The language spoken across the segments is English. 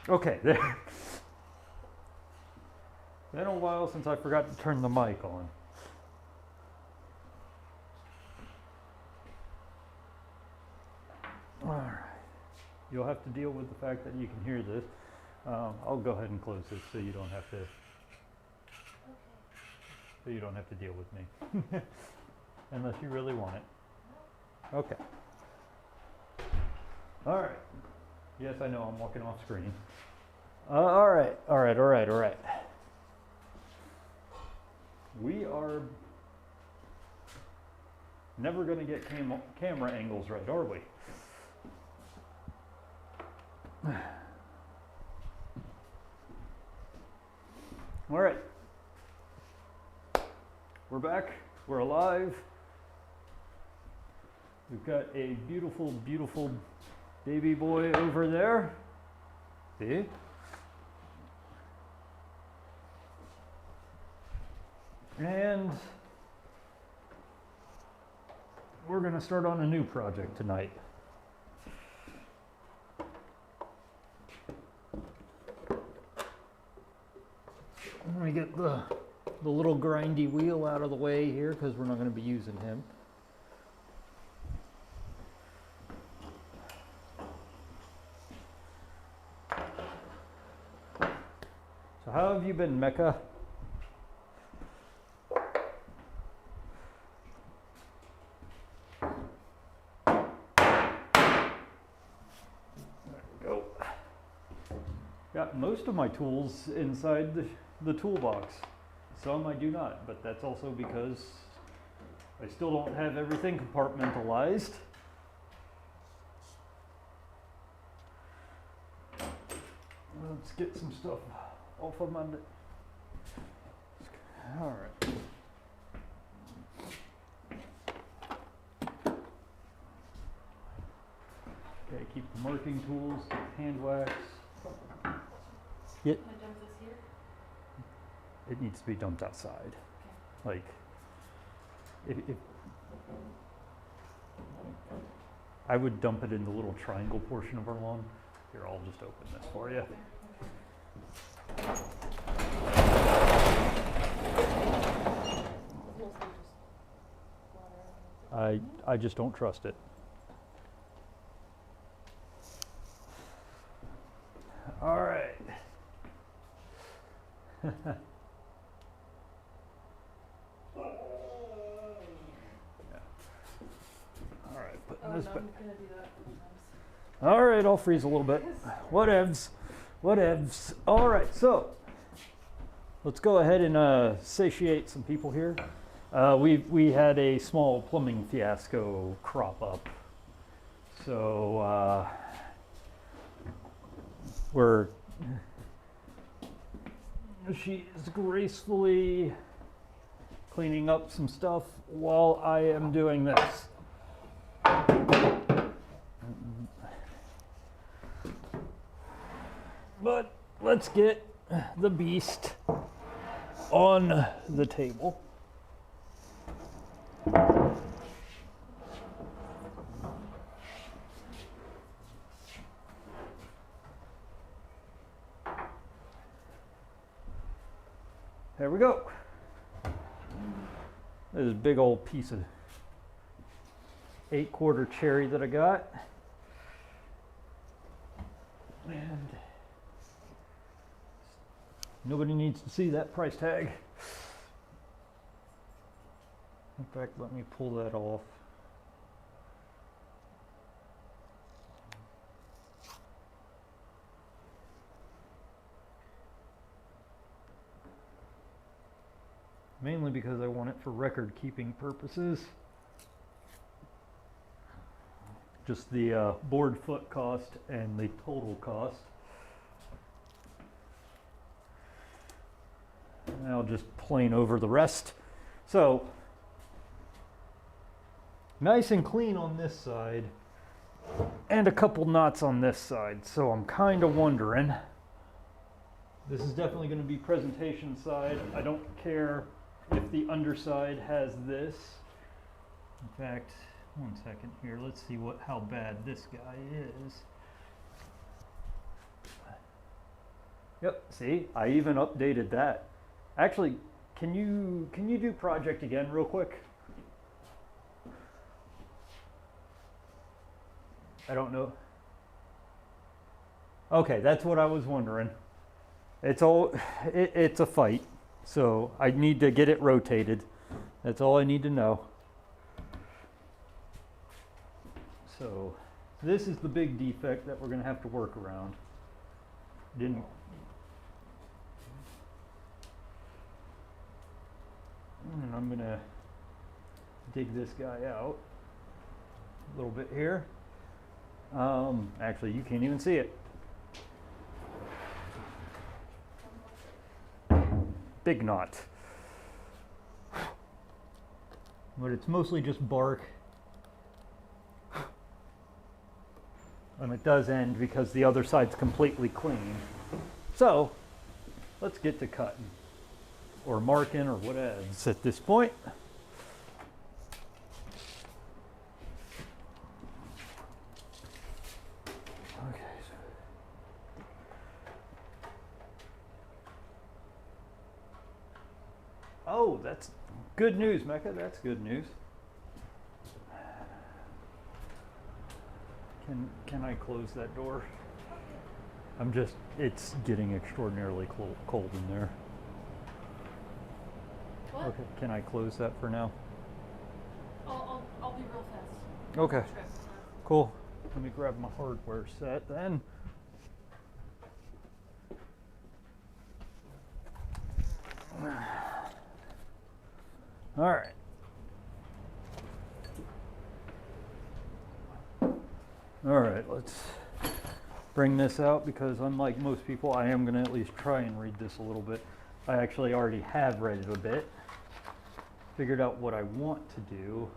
Okay, there. Been a while since I forgot to turn the mic on. All right. You'll have to deal with the fact that you can hear this. I'll go ahead and close this so you don't have to. Okay. So you don't have to deal with me, unless you really want it. Okay. All right. Yes, I know I'm walking off screen. All right. We are never going to get camera angles right, are we? All right. We're back. We're alive. We've got a beautiful, beautiful baby boy over there. See? And we're going to start on a new project tonight. Let me get the little grindy wheel out of the way here because we're not going to be using him. So how have you been, Mecca? Got most of my tools inside the toolbox. Some I do not, but that's also because I still don't have everything compartmentalized. Let's get some stuff off of my... All right. Okay, keep the marking tools, hand wax. Can I dump this here? It needs to be dumped outside. Okay. Like, if I would dump it in the little triangle portion of our lawn. Here, I'll just open this for you. I just don't trust it. All right. Yeah. All right, putting this back. All right, I'll freeze a little bit. Whatevs. All right, so let's go ahead and satiate some people here. We had a small plumbing fiasco crop up, so she is gracefully cleaning up some stuff while I am doing this. But let's get the beast on the table. There we go. This big old piece of 8-quarter cherry that I got. And nobody needs to see that price tag. In fact, let me pull that off. Mainly because I want it for record-keeping purposes. Just the board foot cost and the total cost. And I'll just plane over the rest. So, nice and clean on this side, and a couple knots on this side. So I'm kind of wondering. This is definitely going to be presentation side. I don't care if the underside has this. In fact, one second here. Let's see how bad this guy is. Yep, see, I even updated that. Actually, can you do project again real quick? I don't know. Okay, that's what I was wondering. It's a fight, so I need to get it rotated. That's all I need to know. So this is the big defect that we're going to have to work around. And I'm going to dig this guy out a little bit here. Actually, you can't even see it. Big knot. But it's mostly just bark. And it does end because the other side's completely clean. So, let's get to cutting. Or marking or whatever at this point. Okay. Oh, that's good news, Mecca. That's good news. Can I close that door? It's getting extraordinarily cold in there. What? Okay, can I close that for now? I'll be real fast. Okay, cool. Let me grab my hardware set then. All right. All right, let's bring this out because unlike most people, I am going to at least try and read this a little bit. I actually already have read it a bit. Figured out what I want to do.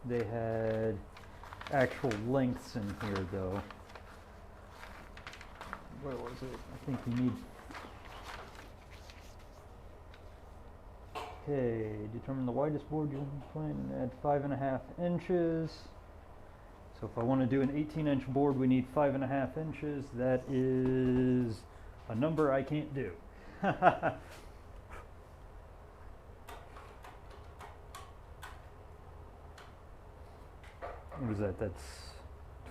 They had actual lengths in here though. Where was it? I think you need. Okay, determine the widest board you plan and add 5.5 inches. So if I want to do an 18-inch board, we need 5.5 inches. That is a number I can't do. What is that? That's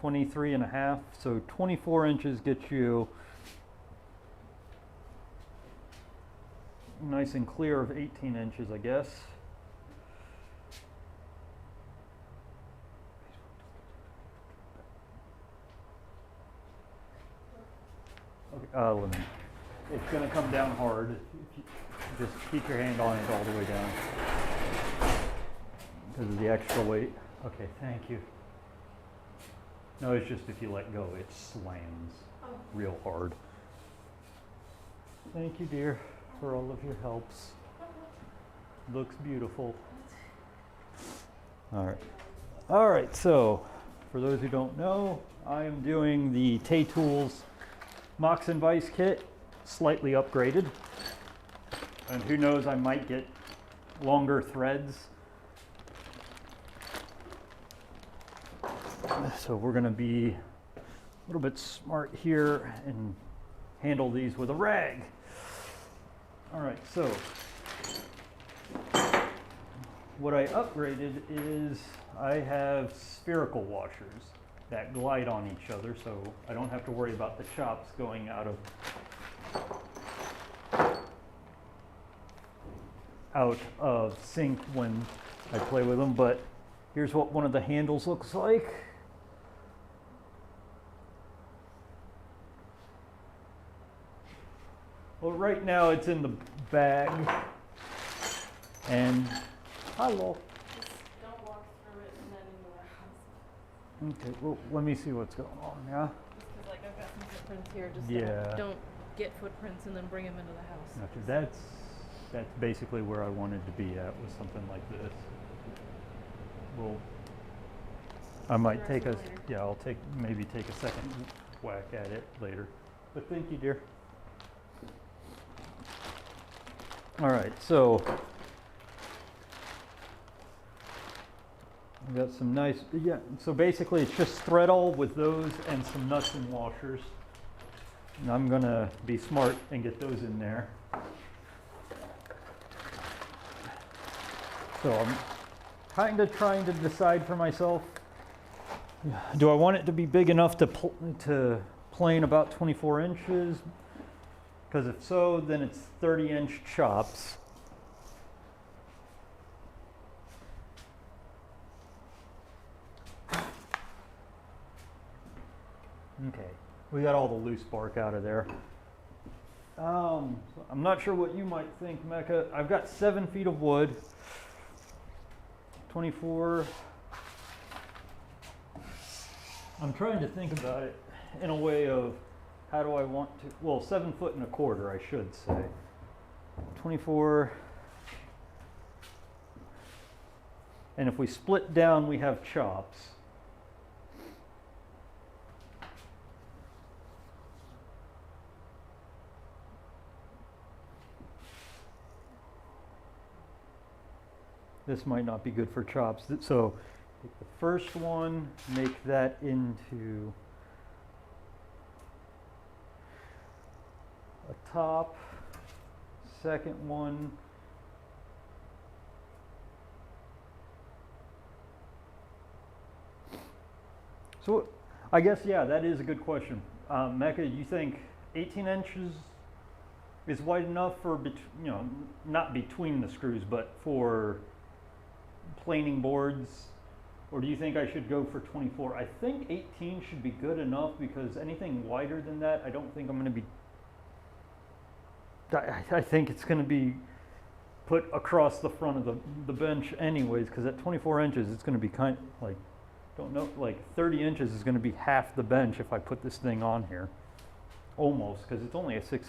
23.5. So 24 inches gets you nice and clear of 18 inches, I guess. Okay, it's going to come down hard. If you just keep your hand on it all the way down because of the extra weight. Okay, thank you. No, it's just if you let go, it slams real hard. Thank you, dear, for all of your helps. Looks beautiful. All right. All right, so for those who don't know, I am doing the Tay Tools Moxon Vise kit, slightly upgraded. And who knows, I might get longer threads. So we're going to be a little bit smart here and handle these with a rag. All right, so what I upgraded is I have spherical washers that glide on each other, so I don't have to worry about the chops going out of sync when I play with them. But here's what one of the handles looks like. Well, right now it's in the bag, and hello. Just don't walk through it and then into the house. Okay, well, let me see what's going on, yeah? Just because, like, I've got some footprints here. Just Yeah. don't get footprints and then bring them into the house. Gotcha. That's basically where I wanted to be at, was something like this. Well, I might take a, yeah, I'll maybe take a second whack at it later. But thank you, dear. All right, so I've got some nice, yeah, so basically it's just thread all with those and some nuts and washers. And I'm gonna be smart and get those in there. So I'm kind of trying to decide for myself, do I want it to be big enough to plane about 24 inches? Because if so, then it's 30-inch chops. Okay, we got all the loose bark out of there. I'm not sure what you might think, Mecca. I've got 7 feet of wood, 24. I'm trying to think about it in a way of how do I want to, well, 7 foot and a quarter, I should say. 24. And if we split down, we have chops. This might not be good for chops. So take the first one, make that into a top. Second one, so I guess, yeah, that is a good question. Mecca, you think 18 inches is wide enough for, not between the screws, but for planing boards? Or do you think I should go for 24? I think 18 should be good enough, because anything wider than that, I don't think I'm going to be, I think it's going to be put across the front of the bench anyways, because at 24 inches, it's going to be kind of like, don't know, like 30 inches is going to be half the bench if I put this thing on here. Almost, because it's only a 6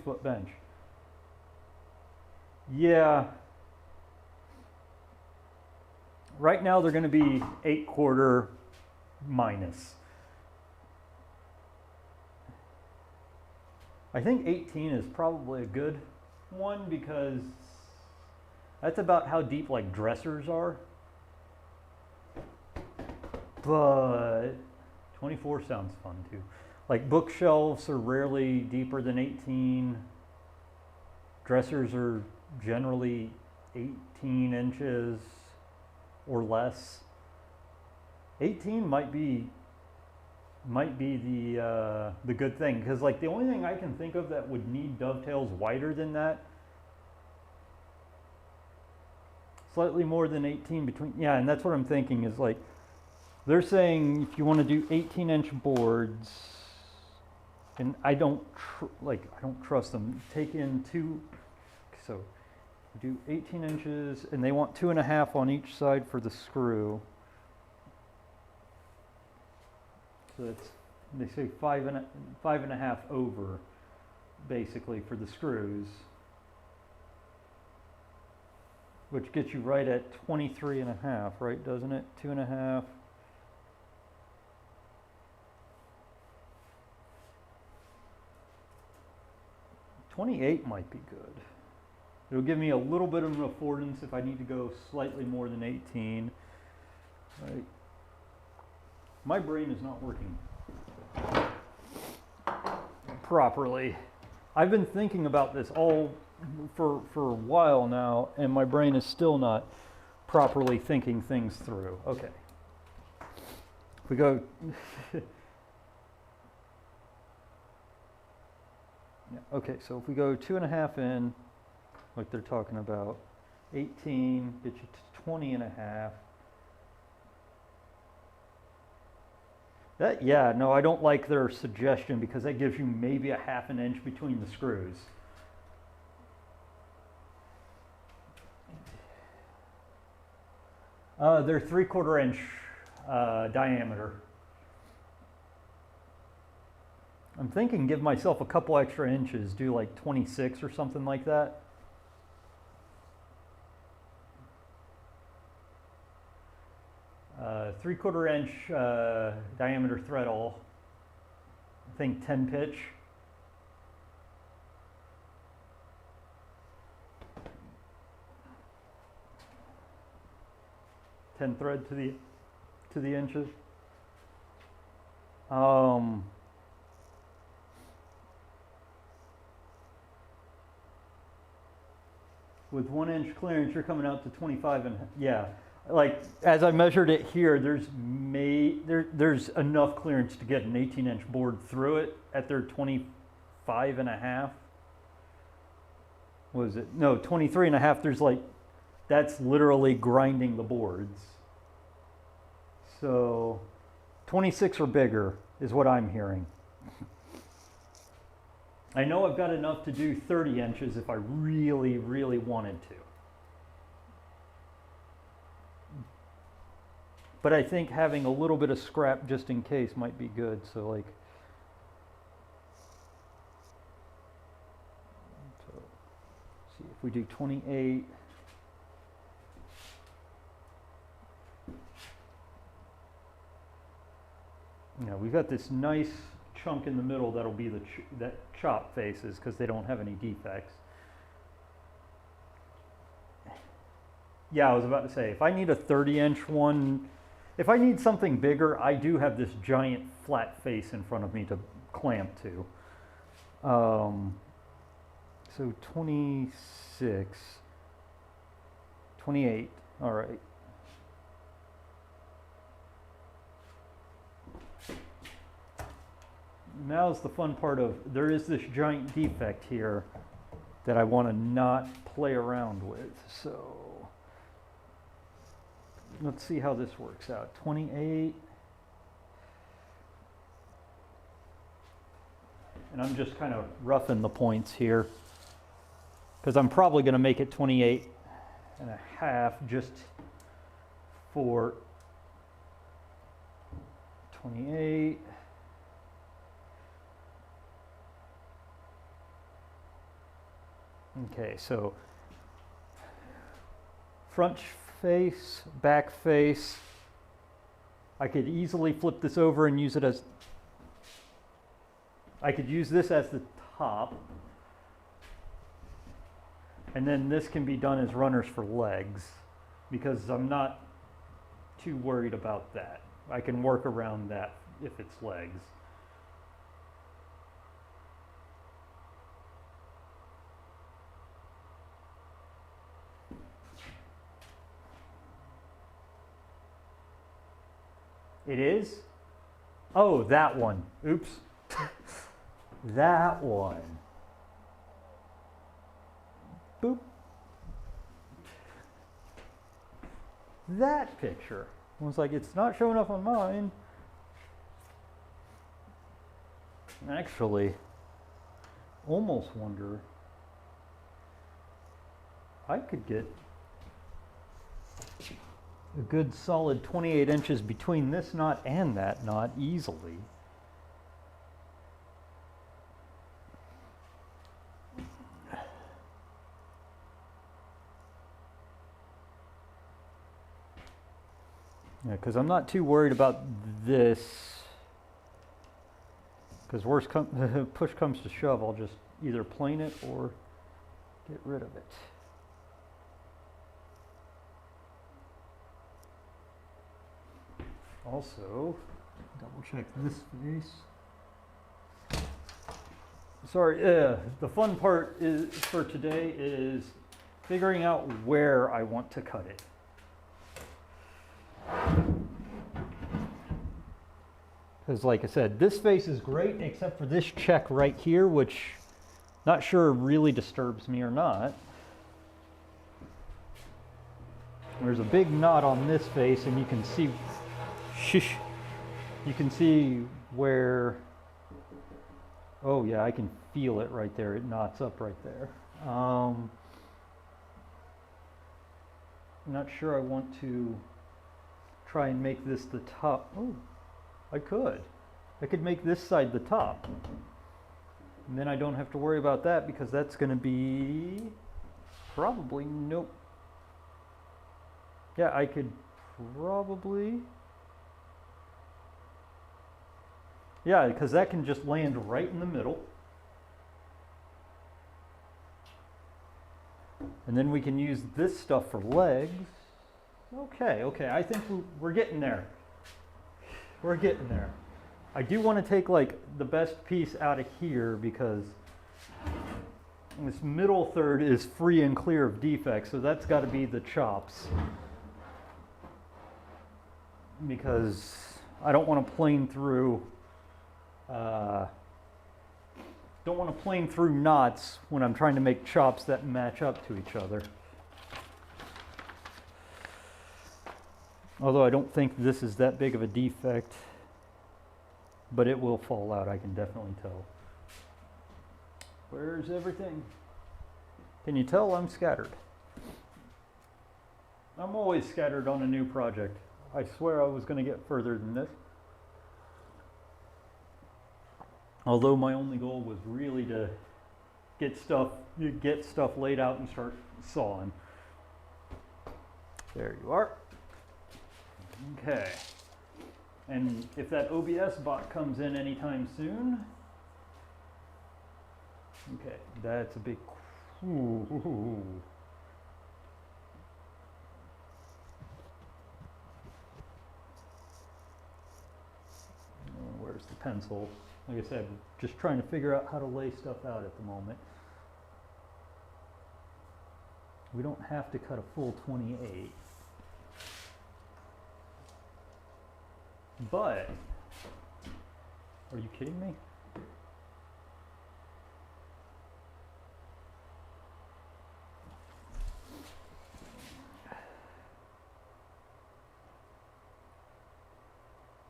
foot bench. Yeah. Right now they're going to be 8/4 minus. I think 18 is probably a good one, because that's about how deep like dressers are. But 24 sounds fun too. Like bookshelves are rarely deeper than 18. Dressers are generally 18 inches or less. 18 might be the good thing, because like the only thing I can think of that would need dovetails wider than that, slightly more than 18 between, yeah, and that's what I'm thinking is like, they're saying if you want to do 18-inch boards, and I don't trust them. Take in so do 18 inches, and they want 2.5 on each side for the screw. So that's, they say 5.5 over, basically, for the screws, which gets you right at 23.5, right? Doesn't it? 2.5. 28 might be good. It'll give me a little bit of an affordance if I need to go slightly more than 18. Right. My brain is not working properly. I've been thinking about this all for a while now, and my brain is still not properly thinking things through. Okay. If we go yeah, okay, so if we go 2.5 in, like they're talking about, 18 gets you to 20.5. That, yeah, no, I don't like their suggestion, because that gives you maybe a 1/2 inch between the screws. They're 3/4 inch diameter. I'm thinking give myself a couple extra inches, do like 26 or something like that. 3/4 inch diameter thread awl. I think 10 pitch. Thread to the inches. With 1 inch clearance, you're coming out to 25 and yeah. Like as I measured it here, there's enough clearance to get an 18-inch board through it at their 25 and a half. Was it? No, 23 and a half. There's like, that's literally grinding the boards. So 26 or bigger is what I'm hearing. I know I've got enough to do 30 inches if I really, really wanted to. But I think having a little bit of scrap just in case might be good. So like, see if we do 28. You know, we've got this nice chunk in the middle that'll be that chop faces because they don't have any defects. Yeah, I was about to say, if I need a 30-inch one, if I need something bigger, I do have this giant flat face in front of me to clamp to. So 26, 28, all right. Now's the fun part of, there is this giant defect here that I want to not play around with. So let's see how this works out. 28. And I'm just kind of roughing the points here because I'm probably going to make it 28 and a half just for 28. Okay, so front face, back face. I could easily flip this over and use it as, I could use this as the top. And then this can be done as runners for legs because I'm not too worried about that. I can work around that if it's legs. It is? Oh, that one. Oops. That one. Boop. That picture. I was like, it's not showing up on mine. Actually, almost wonder, I could get a good solid 28 inches between this knot and that knot easily. Yeah, because I'm not too worried about this. Because push comes to shove, I'll just either plane it or get rid of it. Also, double check this face. Sorry, the fun part is for today is figuring out where I want to cut it. Because like I said, this face is great except for this check right here, which not sure really disturbs me or not. There's a big knot on this face and you can see, you can see where, oh yeah, I can feel it right there. It knots up right there. I'm not sure I want to try and make this the top. Oh, I could make this side the top. And then I don't have to worry about that because that's going to be probably, nope. Yeah, I could probably, yeah, because that can just land right in the middle. And then we can use this stuff for legs. Okay, I think we're getting there. We're getting there. I do want to take like the best piece out of here because this middle third is free and clear of defects, so that's got to be the chops. Because I don't want to plane through knots when I'm trying to make chops that match up to each other. Although I don't think this is that big of a defect, but it will fall out, I can definitely tell. Where's everything? Can you tell I'm scattered? I'm always scattered on a new project. I swear I was going to get further than this. Although my only goal was really to get stuff laid out and start sawing. There you are. Okay. And if that OBS bot comes in anytime soon, okay, that's a big. Ooh. Where's the pencil? Like I said, just trying to figure out how to lay stuff out at the moment. We don't have to cut a full 28. But, are you kidding me?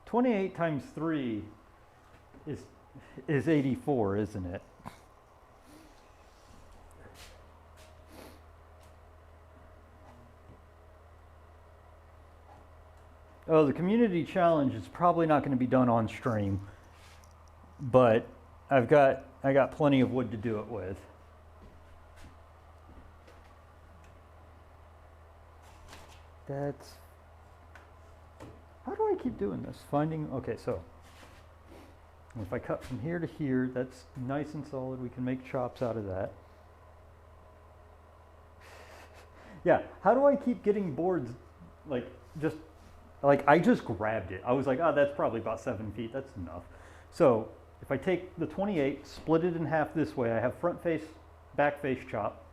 $28 times 3 is 84, isn't it? Oh, the community challenge is probably not going to be done on stream, but I got plenty of wood to do it with. How do I keep doing this? Okay, so if I cut from here to here, that's nice and solid. We can make chops out of that. Yeah, how do I keep getting boards like I just grabbed it. I was like, oh, that's probably about 7 feet. That's enough. So if I take the 28, split it in half this way, I have front face, back face chop.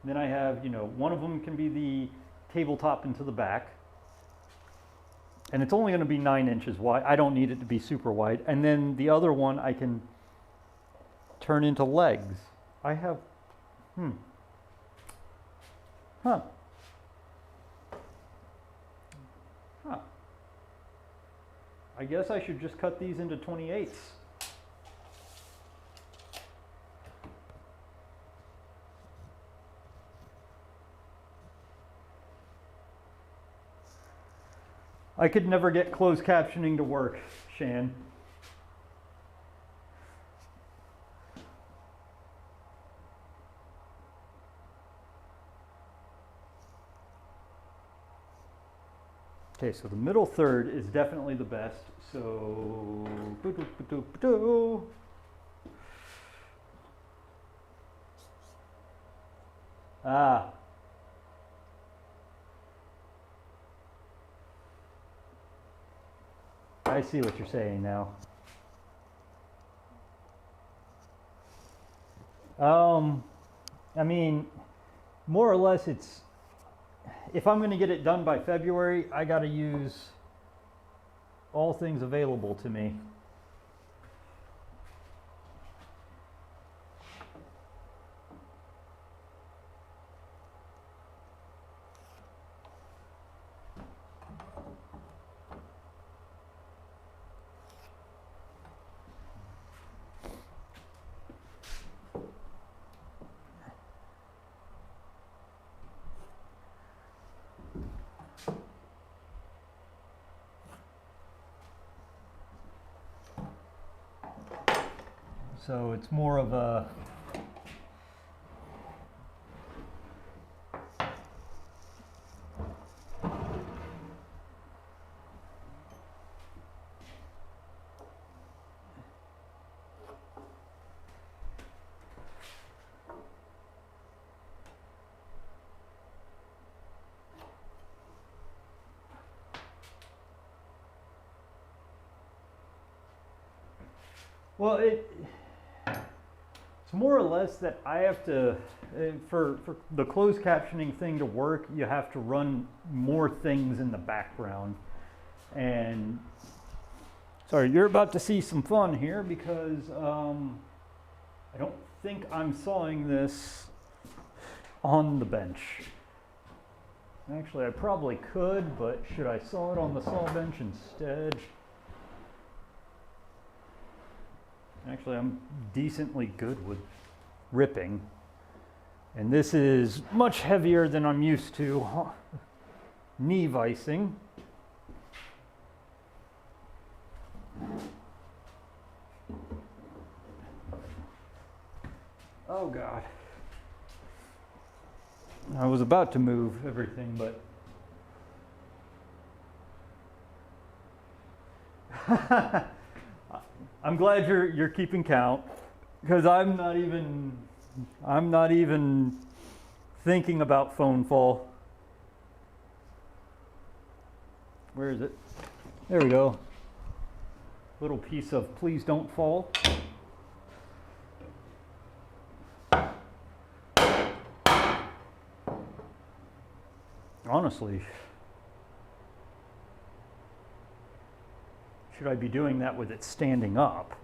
Then I have, one of them can be the tabletop into the back. And it's only going to be 9 inches wide. I don't need it to be super wide. And then the other one I can turn into legs. I have, Huh. I guess I should just cut these into 28s. I could never get closed captioning to work, Shan. Okay, so the middle third is definitely the best. So, I see what you're saying now. I mean, more or less it's, if I'm going to get it done by February, I got to use all things available to me. So it's more of a Well, it's more or less that I have to, for the closed captioning thing to work, you have to run more things in the background. And sorry, you're about to see some fun here because I don't think I'm sawing this on the bench. Actually, I probably could, but should I saw it on the saw bench instead? Actually, I'm decently good with ripping. And this is much heavier than I'm used to knee vicing. Oh God. I was about to move everything, but I'm glad you're keeping count, because I'm not even thinking about phone fall. Where is it? There we go. Little piece of please don't fall. Honestly, should I be doing that with it standing up?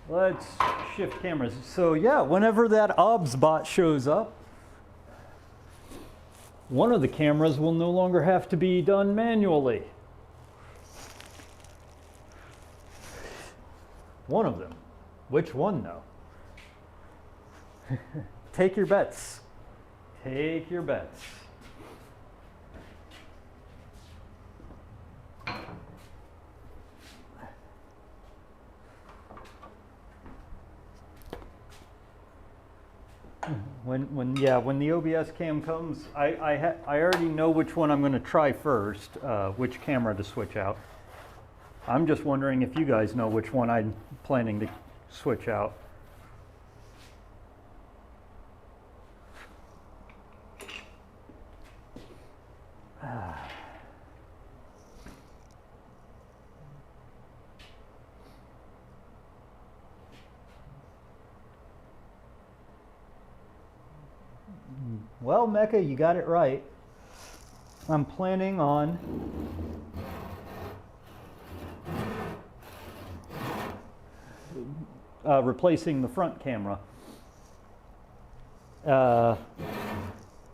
Let's shift cameras. So yeah, whenever that OBS bot shows up, one of the cameras will no longer have to be done manually. One of them. Which one though? Take your bets. Take your bets. When the OBS cam comes, I already know which one I'm going to try first, which camera to switch out. I'm just wondering if you guys know which one I'm planning to switch out. Well, Mecca, you got it right. I'm planning on replacing the front camera.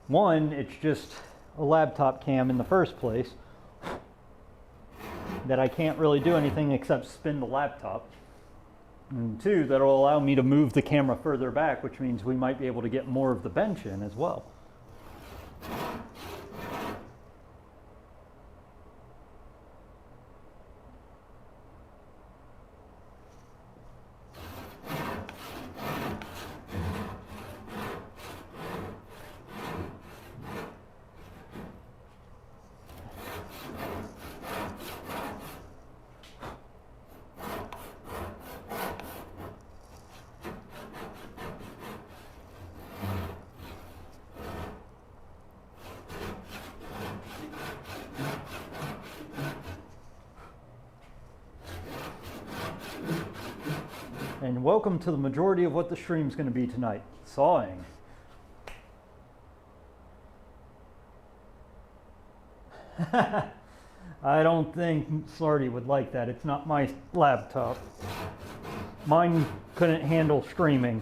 One, it's just a laptop cam in the first place that I can't really do anything except spin the laptop. And two, that'll allow me to move the camera further back, which means we might be able to get more of the bench in as well. And welcome to the majority of what the stream's going to be tonight, sawing. I don't think Slarty would like that. It's not my laptop. Mine couldn't handle streaming.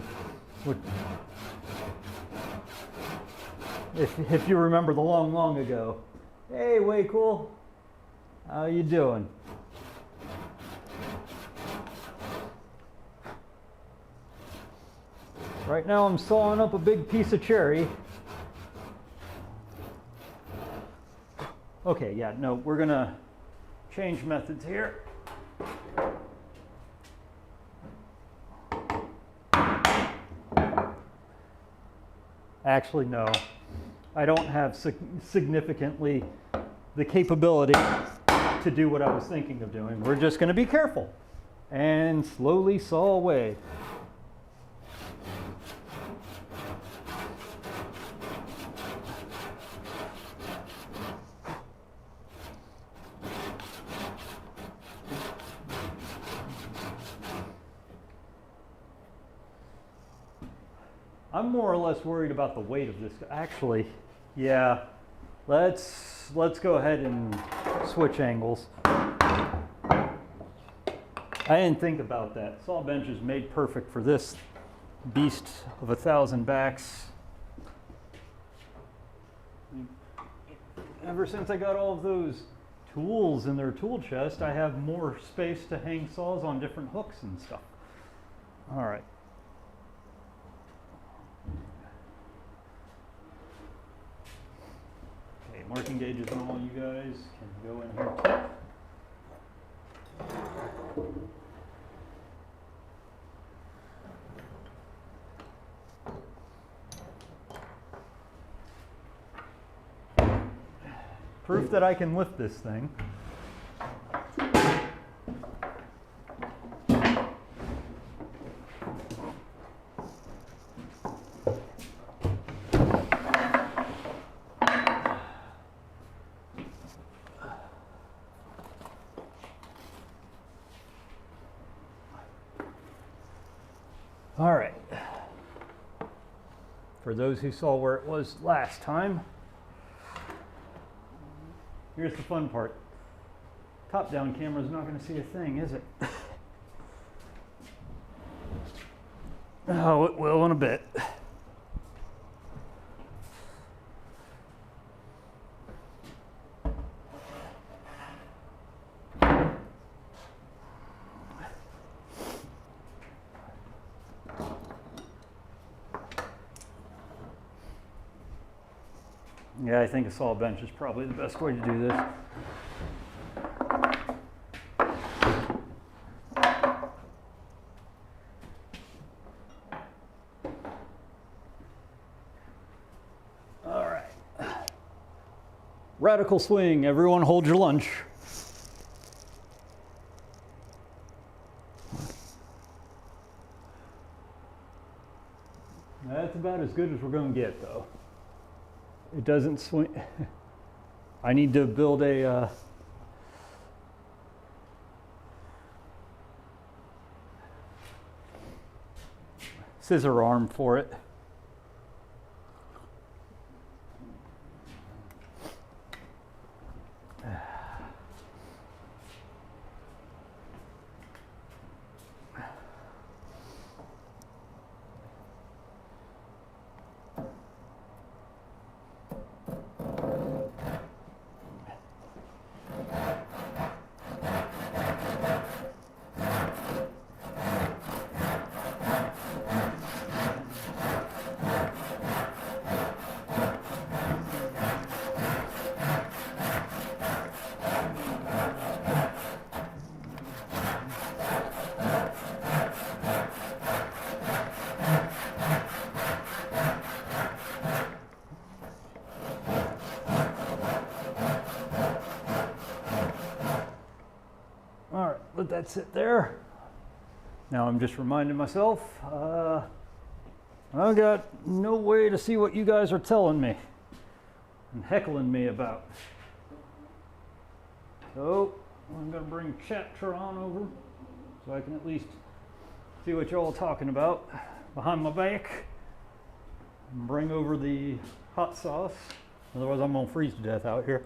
If you remember the long ago. Hey, way cool. How you doing? Right now I'm sawing up a big piece of cherry. Okay, yeah, no, we're gonna change methods here. Actually, no. I don't have significantly the capability to do what I was thinking of doing. We're just going to be careful and slowly saw away. I'm more or less worried about the weight of this. Actually, yeah, let's go ahead and switch angles. I didn't think about that. Saw bench is made perfect for this beast of 1,000 backs. Ever since I got all of those tools in their tool chest, I have more space to hang saws on different hooks and stuff. All right. Okay, marking gauges on all you guys can go in here too. Proof that I can lift this thing. All right. For those who saw where it was last time, here's the fun part. Top-down camera's not going to see a thing, is it? Oh, it will in a bit. Yeah, I think a saw bench is probably the best way to do this. All right. Radical swing. Everyone hold your lunch. That's about as good as we're going to get, though. It doesn't swing. I need to build a scissor arm for it. Let that sit there. Now I'm just reminding myself, I've got no way to see what you guys are telling me and heckling me about. So I'm going to bring Chatron over so I can at least see what y'all are talking about behind my back. And bring over the hot sauce. Otherwise I'm going to freeze to death out here.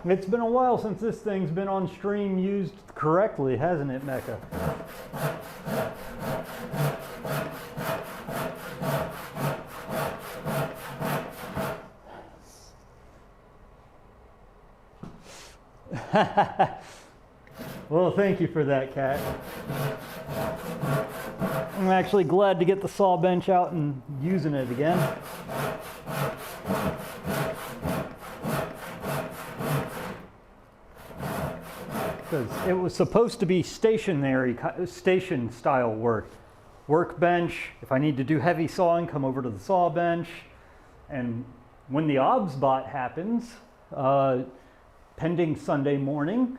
It's been a while since this thing's been on stream used correctly, hasn't it, Mecca? Well, thank you for that, Kat. I'm actually glad to get the saw bench out and using it again. Because it was supposed to be stationary, station style work. Workbench, if I need to do heavy sawing, come over to the saw bench. And when the OBS bot happens, pending Sunday morning,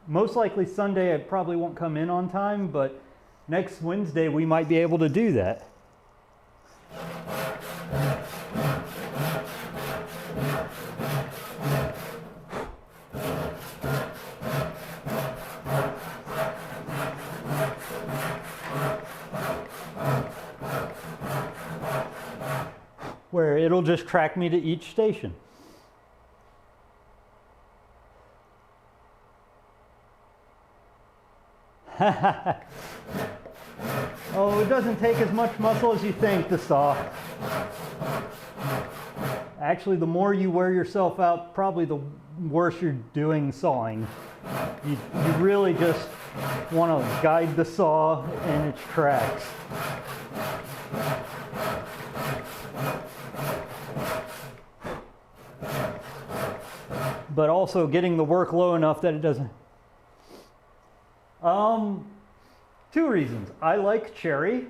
most likely Sunday I probably won't come in on time, but next Wednesday we might be able to do that. Where it'll just track me to each station. Oh, it doesn't take as much muscle as you think to saw. Actually, the more you wear yourself out, probably the worse you're doing sawing. You really just want to guide the saw in its tracks. But also getting the work low enough that it doesn't. Two reasons. I like cherry,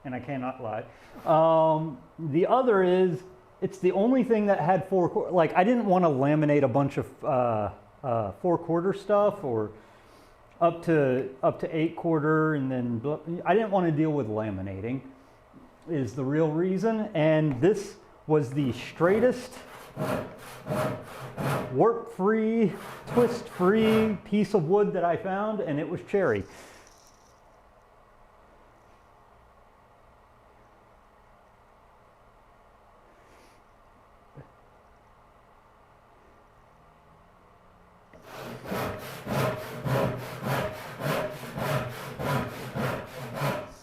and I cannot lie. The other is, it's the only thing that had like, I didn't want to laminate a bunch of 4/4 stuff or up to 8/4, and then I didn't want to deal with laminating, is the real reason. And this was the straightest, warp-free, twist-free piece of wood that I found, and it was cherry.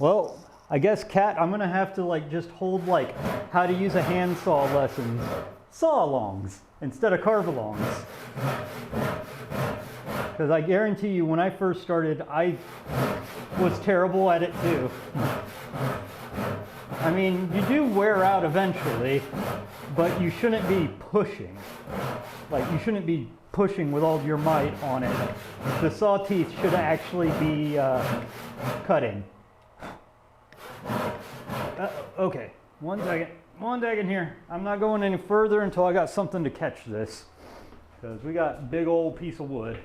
Well, I guess, Kat, I'm gonna have to like just hold like how to use a handsaw lessons, saw-alongs instead of carve-alongs. Because I guarantee you, when I first started, I was terrible at it too. I mean, you do wear out eventually, but you shouldn't be pushing. Like, you shouldn't be pushing with all your might on it. The saw teeth should actually be cutting. Okay, one second here. I'm not going any further until I got something to catch this, because we got a big old piece of wood.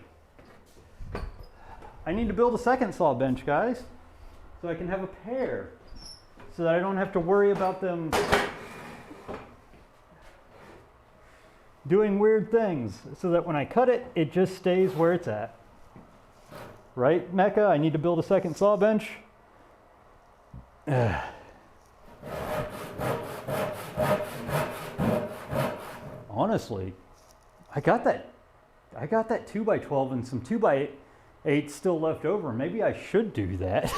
I need to build a second saw bench, guys, so I can have a pair, so that I don't have to worry about them doing weird things, so that when I cut it, it just stays where it's at. Right, Mecca? I need to build a second saw bench. Honestly, I got that 2x12 and some 2x8 still left over. Maybe I should do that.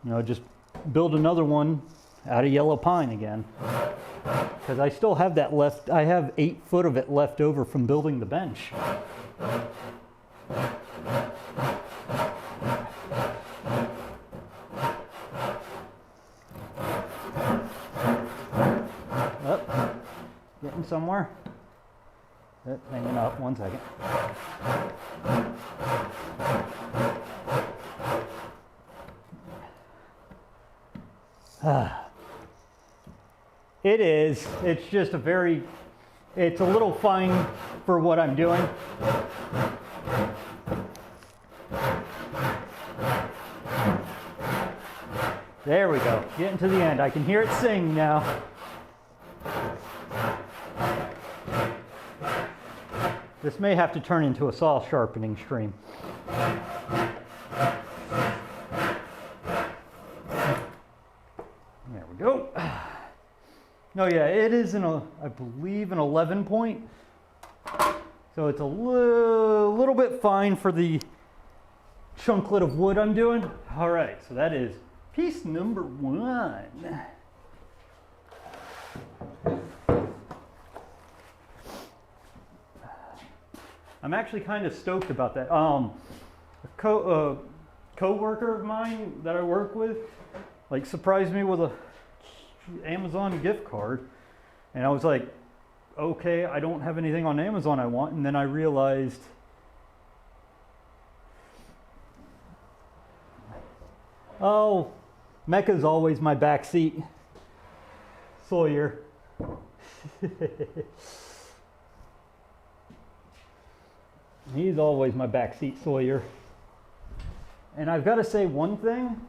You know, just build another one out of yellow pine again. Because I still have that left, I have 8 foot of it left over from building the bench. Oh, getting somewhere. Hanging up, 1 second. It is. It's just it's a little fine for what I'm doing. There we go. Getting to the end. I can hear it sing now. This may have to turn into a saw sharpening stream. There we go. No, yeah, it is I believe an 11 point. So it's a little bit fine for the chunklet of wood I'm doing. All right, so that is piece number 1. I'm actually kind of stoked about that. A co-worker of mine that I work with, like, surprised me with a Amazon gift card, and I was like, okay, I don't have anything on Amazon I want, and then I realized, oh, Mecca's always my backseat. Sawyer. He's always my backseat Sawyer. And I've got to say one thing.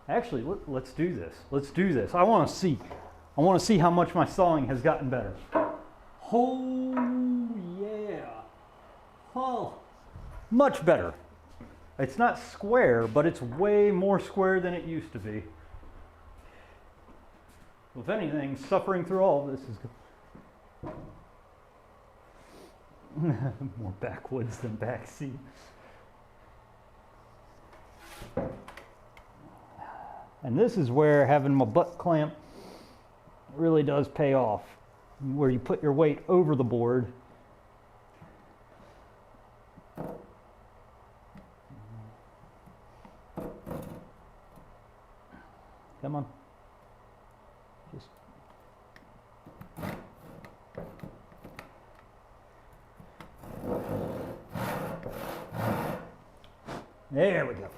Actually, let's do this. Let's do this. I want to see how much my sawing has gotten better. Oh, yeah. Oh, much better. It's not square, but it's way more square than it used to be. If anything, suffering through all of this is more backwoods than backseat. And this is where having my butt clamp really does pay off, where you put your weight over the board. Come on. Just there we go.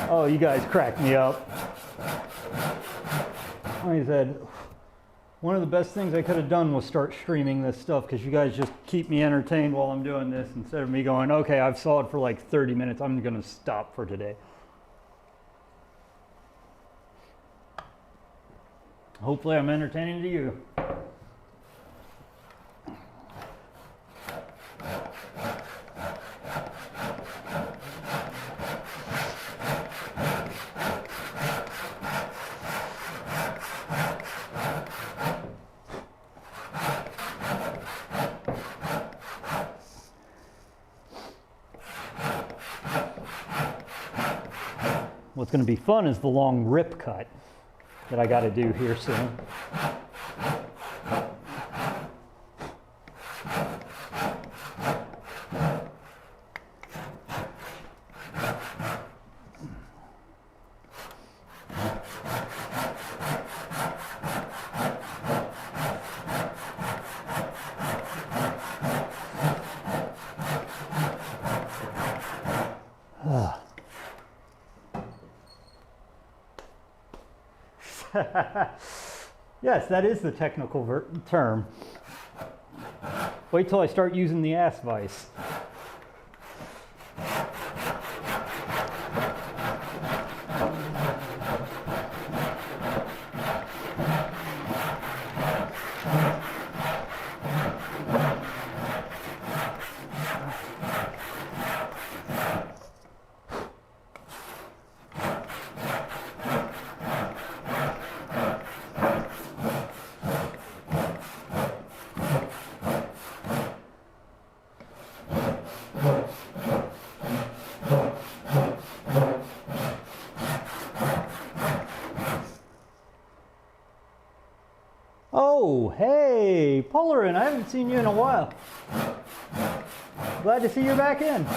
Oh, you guys crack me up. Like I said, one of the best things I could have done was start streaming this stuff, because you guys just keep me entertained while I'm doing this, instead of me going, okay, I've sawed for like 30 minutes, I'm going to stop for today. Hopefully I'm entertaining to you. What's going to be fun is the long rip cut that I got to do here soon. Yes, that is the technical term. Wait till I start using the ass vise. Hey, Polarin, I haven't seen you in a while. Glad to see you're back in.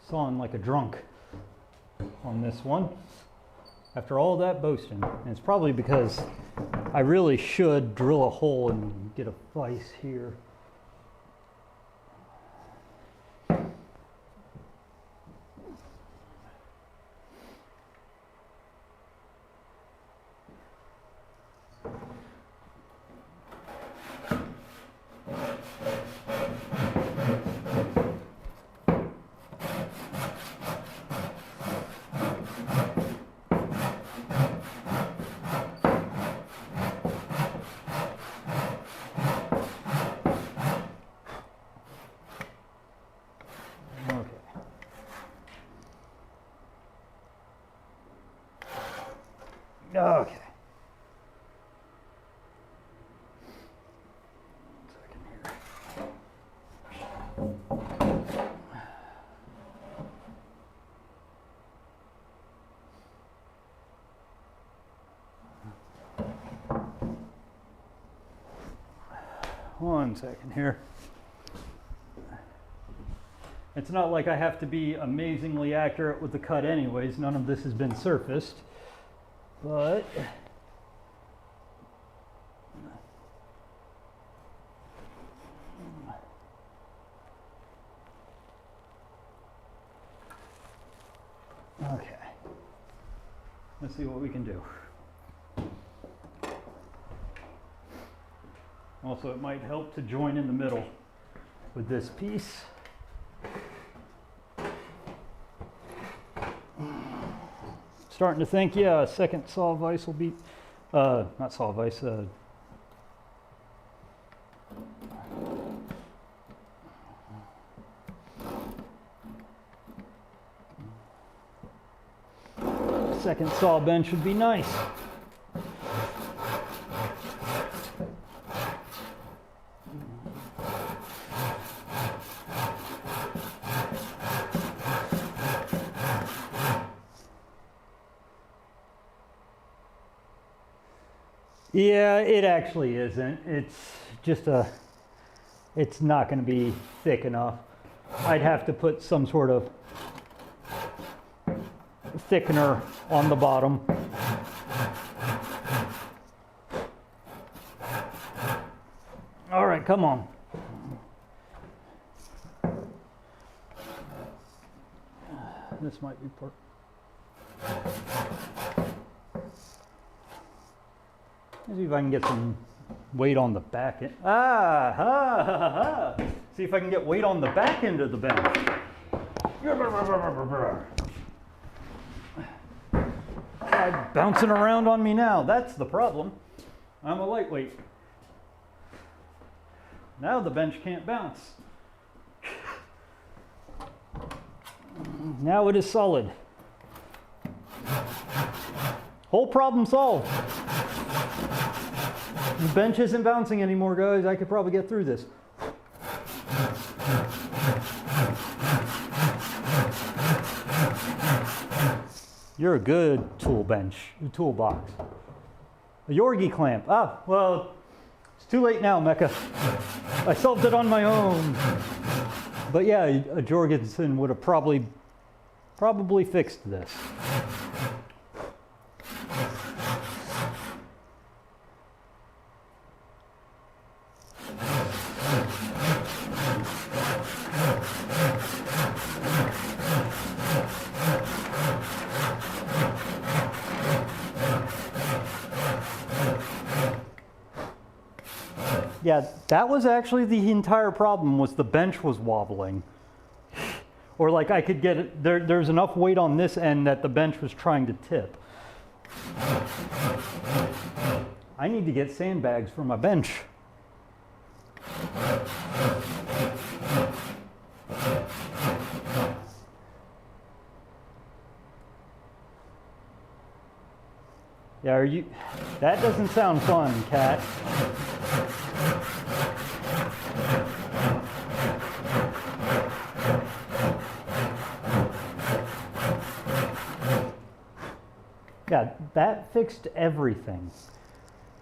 Sawing like a drunk on this one after all that boasting. And it's probably because I really should drill a hole and get a vise here. Okay. One second here. It's not like I have to be amazingly accurate with the cut anyways. None of this has been surfaced. But okay, let's see what we can do. Also, it might help to join in the middle with this piece. Starting to think, yeah, a second saw vise will be, not saw vise, second saw bench would be nice. Yeah, it actually isn't. It's just it's not going to be thick enough. I'd have to put some sort of thickener on the bottom. All right, come on. This might be part. Let's see if I can get some weight on the back end. See if I can get weight on the back end of the bench. Bouncing around on me now. That's the problem. I'm a lightweight. Now the bench can't bounce. Now it is solid. Whole problem solved. The bench isn't bouncing anymore, guys. I could probably get through this. You're a good toolbox. A Yorgi clamp. Ah, well, it's too late now, Mecca. I solved it on my own. But yeah, a Jorgensen would have probably fixed this. Yeah, that was actually the entire problem, was the bench was wobbling. Or like I could get it, there's enough weight on this end that the bench was trying to tip. I need to get sandbags for my bench. are you? That doesn't sound fun, Cat. Yeah, that fixed everything.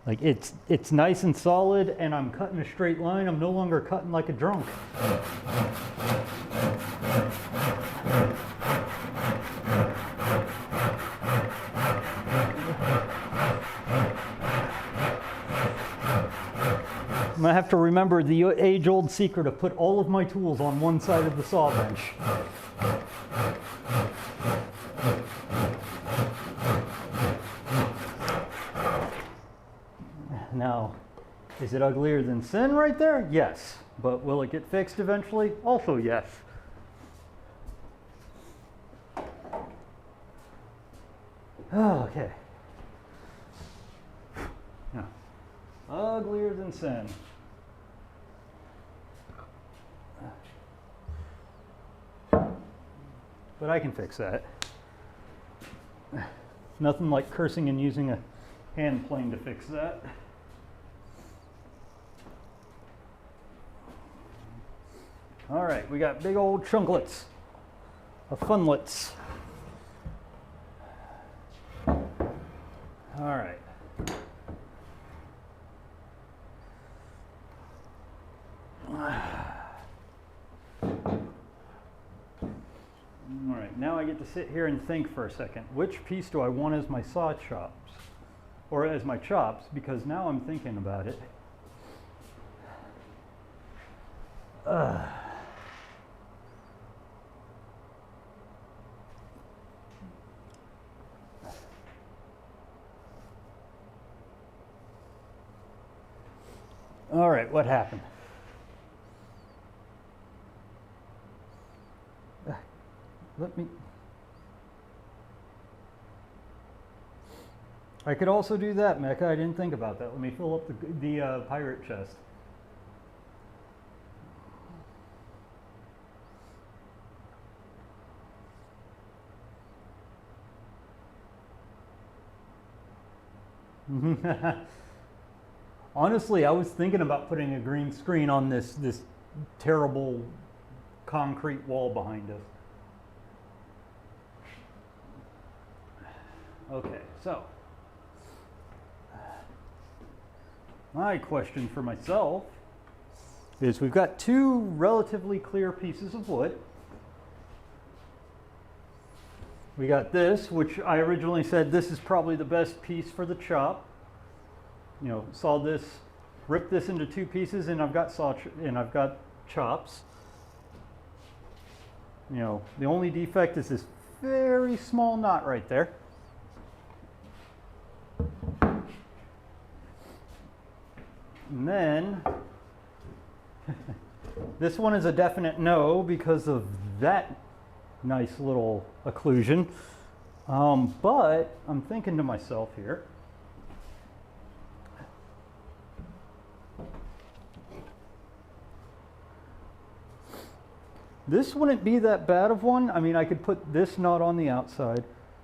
Like it's nice and solid, and I'm cutting a straight line. I'm no longer cutting like a drunk. I'm gonna have to remember the age-old secret to put all of my tools on one side of the saw bench. Now, is it uglier than sin right there? Yes. But will it get fixed eventually? Also yes. Oh, okay. Now, uglier than sin. But I can fix that. Nothing like cursing and using a hand plane to fix that. All right, we got big old chunklets of funlets. All right. All right, now I get to sit here and think for a second. Which piece do I want as my saw chops? Or as my chops, because now I'm thinking about it. All right, what happened? Let me... I could also do that, Mecha. I didn't think about that. Let me fill up the pirate chest. Honestly, I was thinking about putting a green screen on this terrible concrete wall behind us. Okay, so my question for myself is, we've got two relatively clear pieces of wood. We got this, which I originally said this is probably the best piece for the chop. You know, saw this, ripped this into two pieces, and I've got chops. You know, the only defect is this very small knot right there. And then this one is a definite no because of that nice little occlusion. But I'm thinking to myself here, this wouldn't be that bad of one. I mean, I could put this knot on the outside.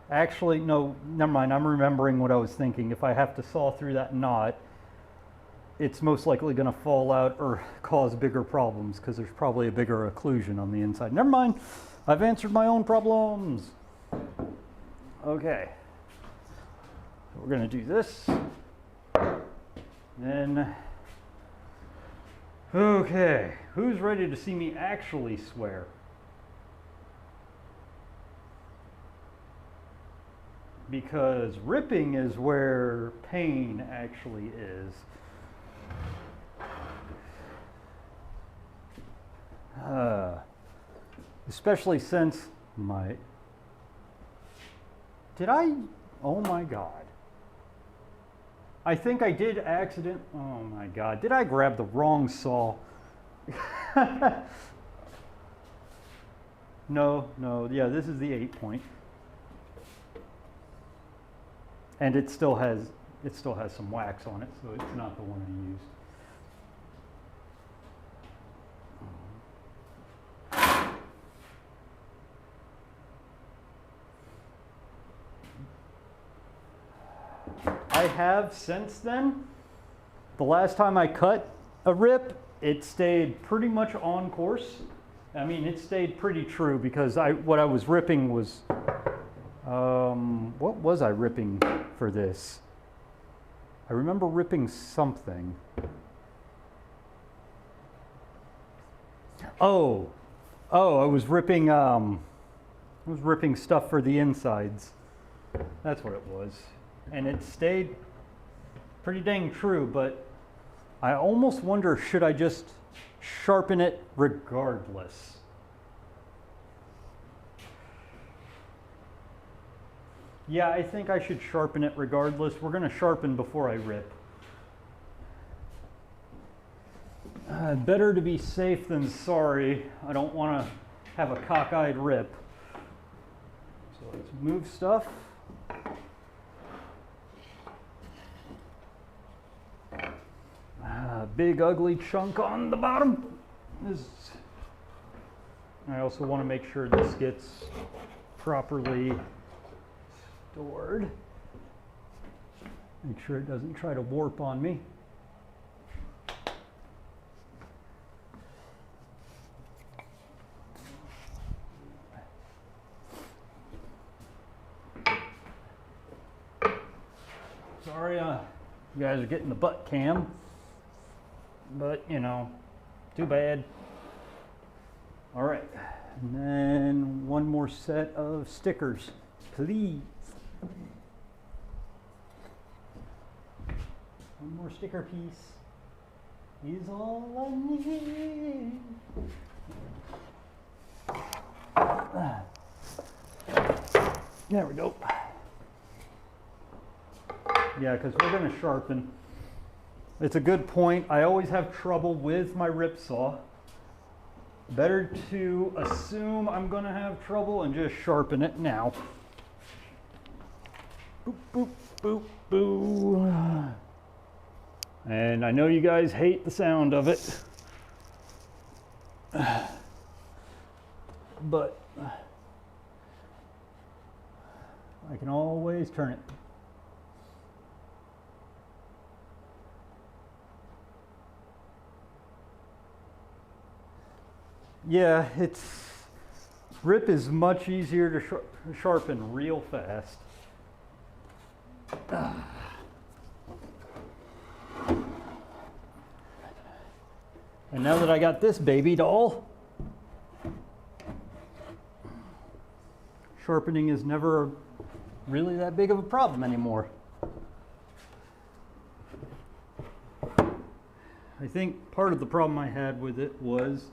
Actually, no, never mind. I'm remembering what I was thinking. If I have to saw through that knot, it's most likely going to fall out or cause bigger problems because there's probably a bigger occlusion on the inside. Never mind. I've answered my own problems. Okay. So we're going to do this. Then, okay. Who's ready to see me actually swear? Because ripping is where pain actually is. Especially since my... Did I... Oh my God. I think I did accident... Oh my God. Did I grab the wrong saw? No, yeah, this is the 8-point. And it still has some wax on it, so it's not the one I used. have since then, the last time I cut a rip, it stayed pretty much on course. I mean, it stayed pretty true because what I was ripping was, what was I ripping for this? I remember ripping something. Oh, I was ripping stuff for the insides. That's what it was. And it stayed pretty dang true, but I almost wonder, should I just sharpen it regardless? Yeah, I think I should sharpen it regardless. We're going to sharpen before I rip. Better to be safe than sorry. I don't want to have a cockeyed rip. So let's move stuff. Big ugly chunk on the bottom. I also want to make sure this gets properly stored. Make sure it doesn't try to warp on me. Sorry, you guys are getting the butt cam, but you know, too bad. All right, and then one more set of stickers, please. One more sticker piece is all I need. There we go. Yeah, because we're going to sharpen. It's a good point. I always have trouble with my rip saw. Better to assume I'm going to have trouble and just sharpen it now. Boop, boop, boop, boo. And I know you guys hate the sound of it, but I can always turn it. Yeah, rip is much easier to sharpen real fast. And now that I got this baby doll, sharpening is never really that big of a problem anymore. I think part of the problem I had with it was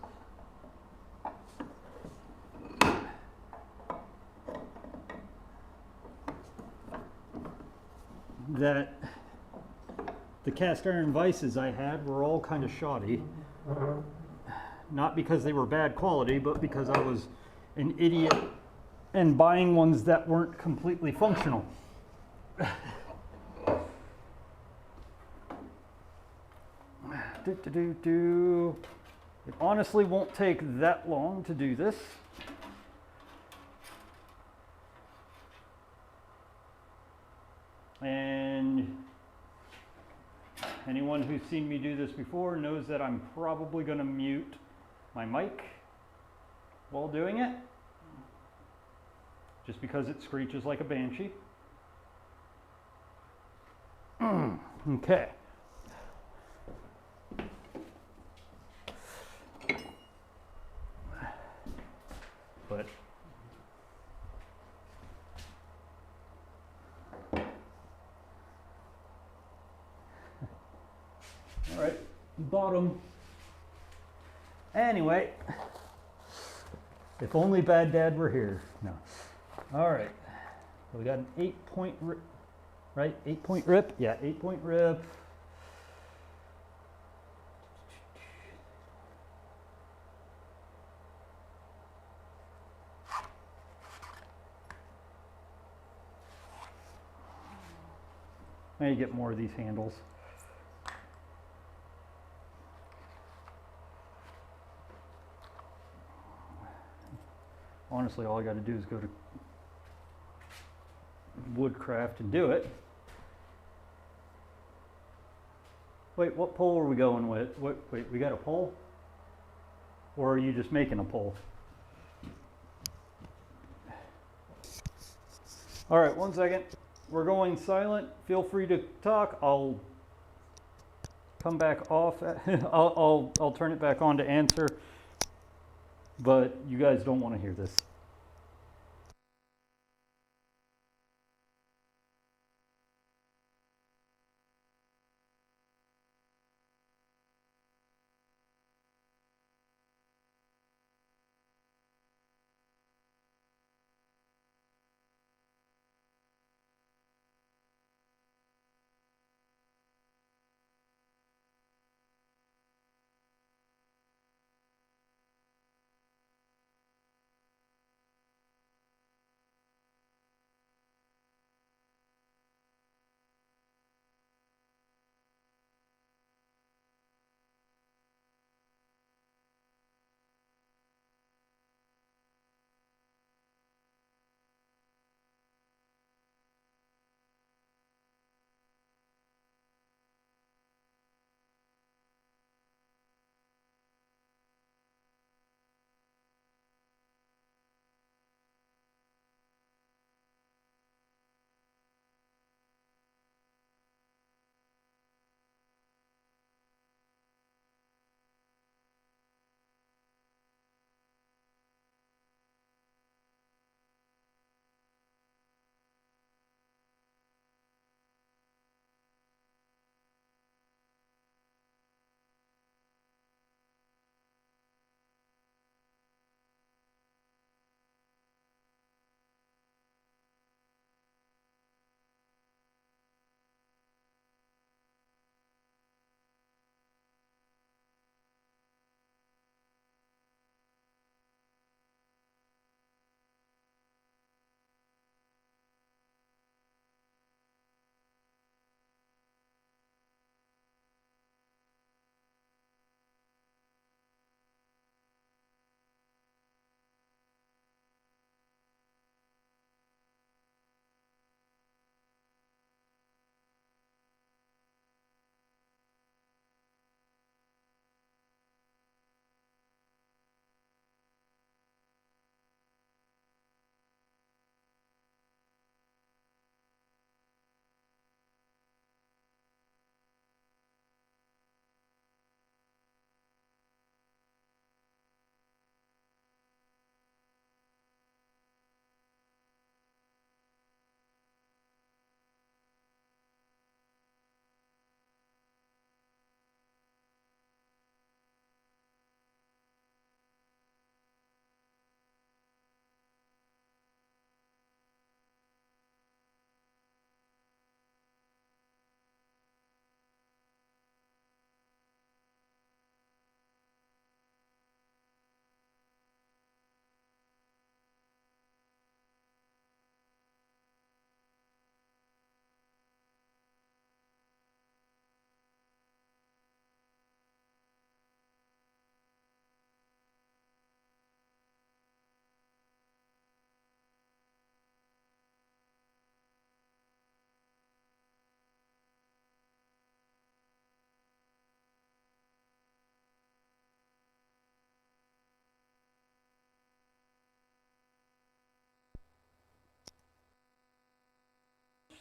that the cast iron vices I had were all kind of shoddy. Not because they were bad quality, but because I was an idiot and buying ones that weren't completely functional. It honestly won't take that long to do this. And anyone who's seen me do this before knows that I'm probably going to mute my mic while doing it, just because it screeches like a banshee. Okay. But all right, bottom. Anyway, if only Bad Dad were here. No. All right. So we got an 8-point rip, right? 8-point rip? Yeah, 8-point rip. Now you get more of these handles. Honestly, all I got to do is go to Woodcraft and do it. Wait, what pole are we going with? Wait, we got a pole? Or are you just making a pole? All right, 1 second. We're going silent. Feel free to talk. I'll come back off. I'll turn it back on to answer. But you guys don't want to hear this.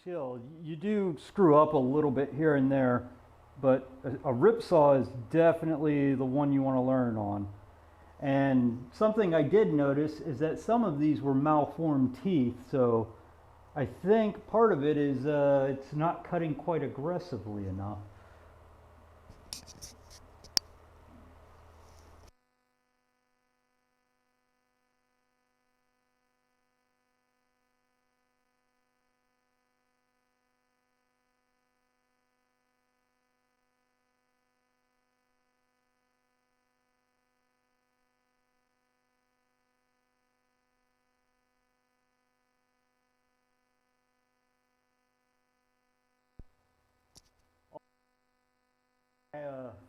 You do screw up a little bit here and there, but a rip saw is definitely the one you want to learn on. And something I did notice is that some of these were malformed teeth, so I think part of it is it's not cutting quite aggressively enough.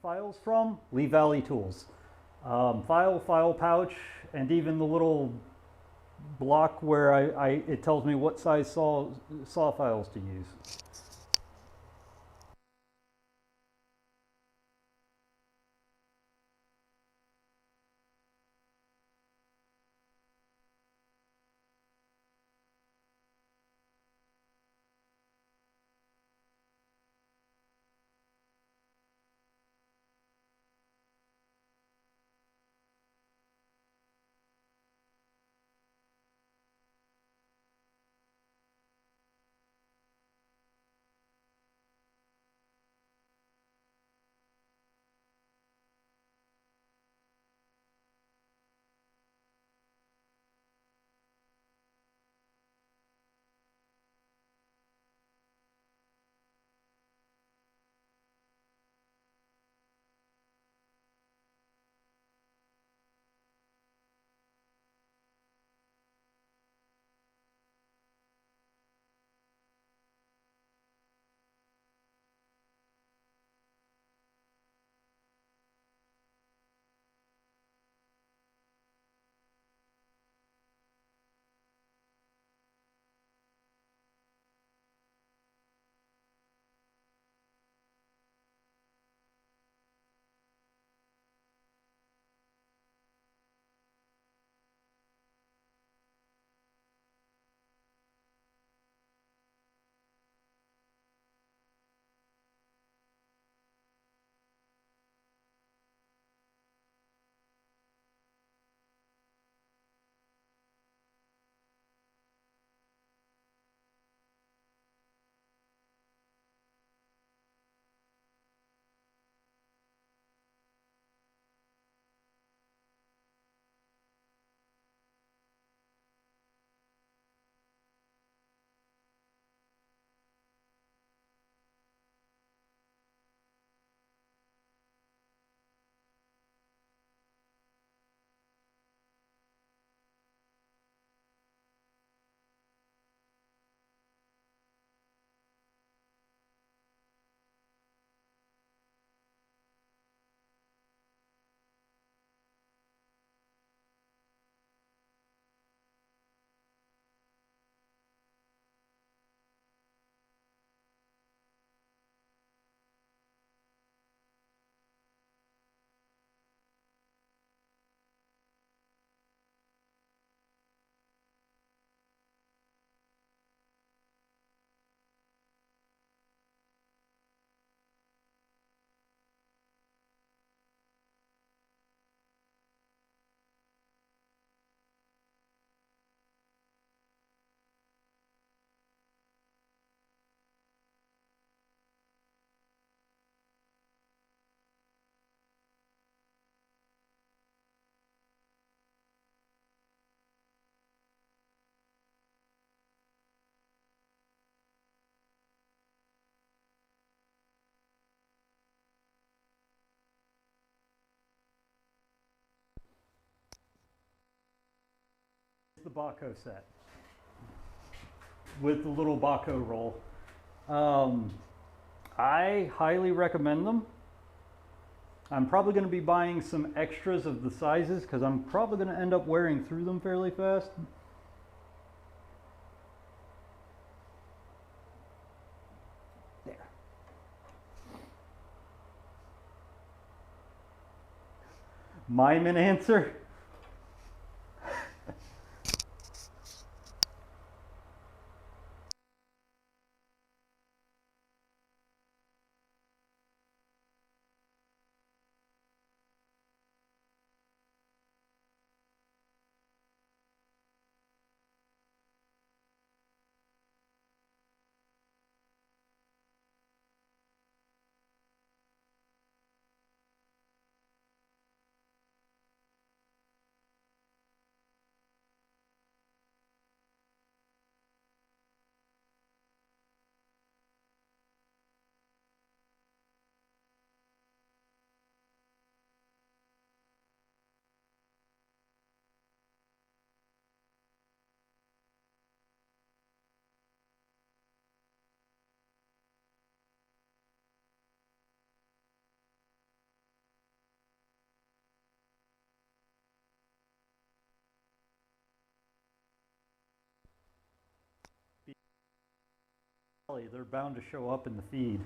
Files from Lee Valley Tools. File pouch, and even the little block where it tells me what size saw files to use. the Baco set with the little Baco roll. I highly recommend them. I'm probably going to be buying some extras of the sizes because I'm probably going to end up wearing through them fairly fast. There. Mime and answer. They're bound to show up in the feed.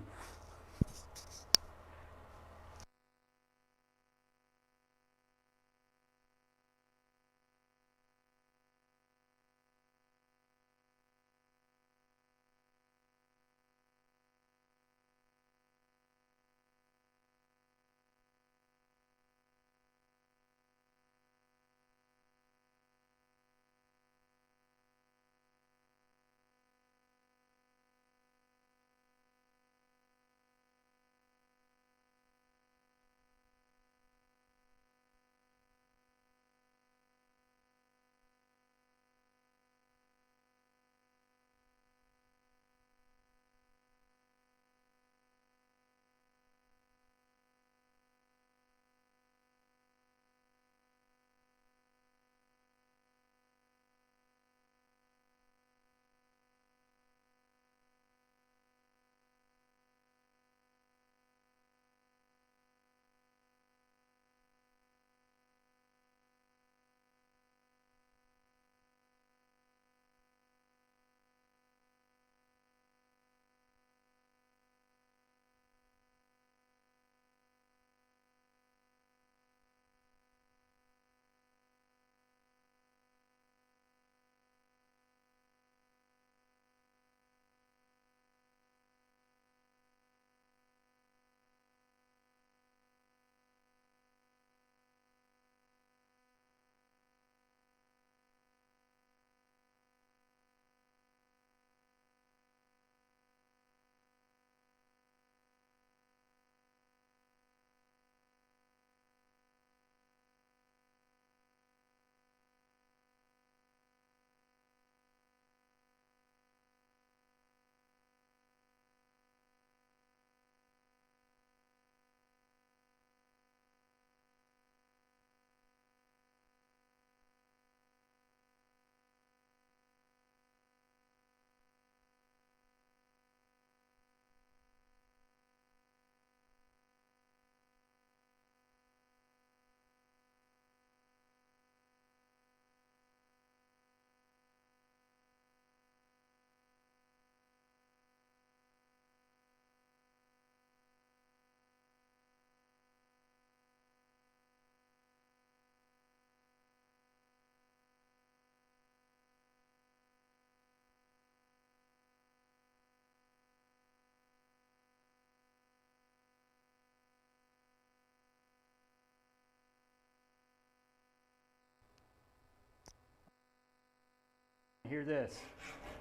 Hear this.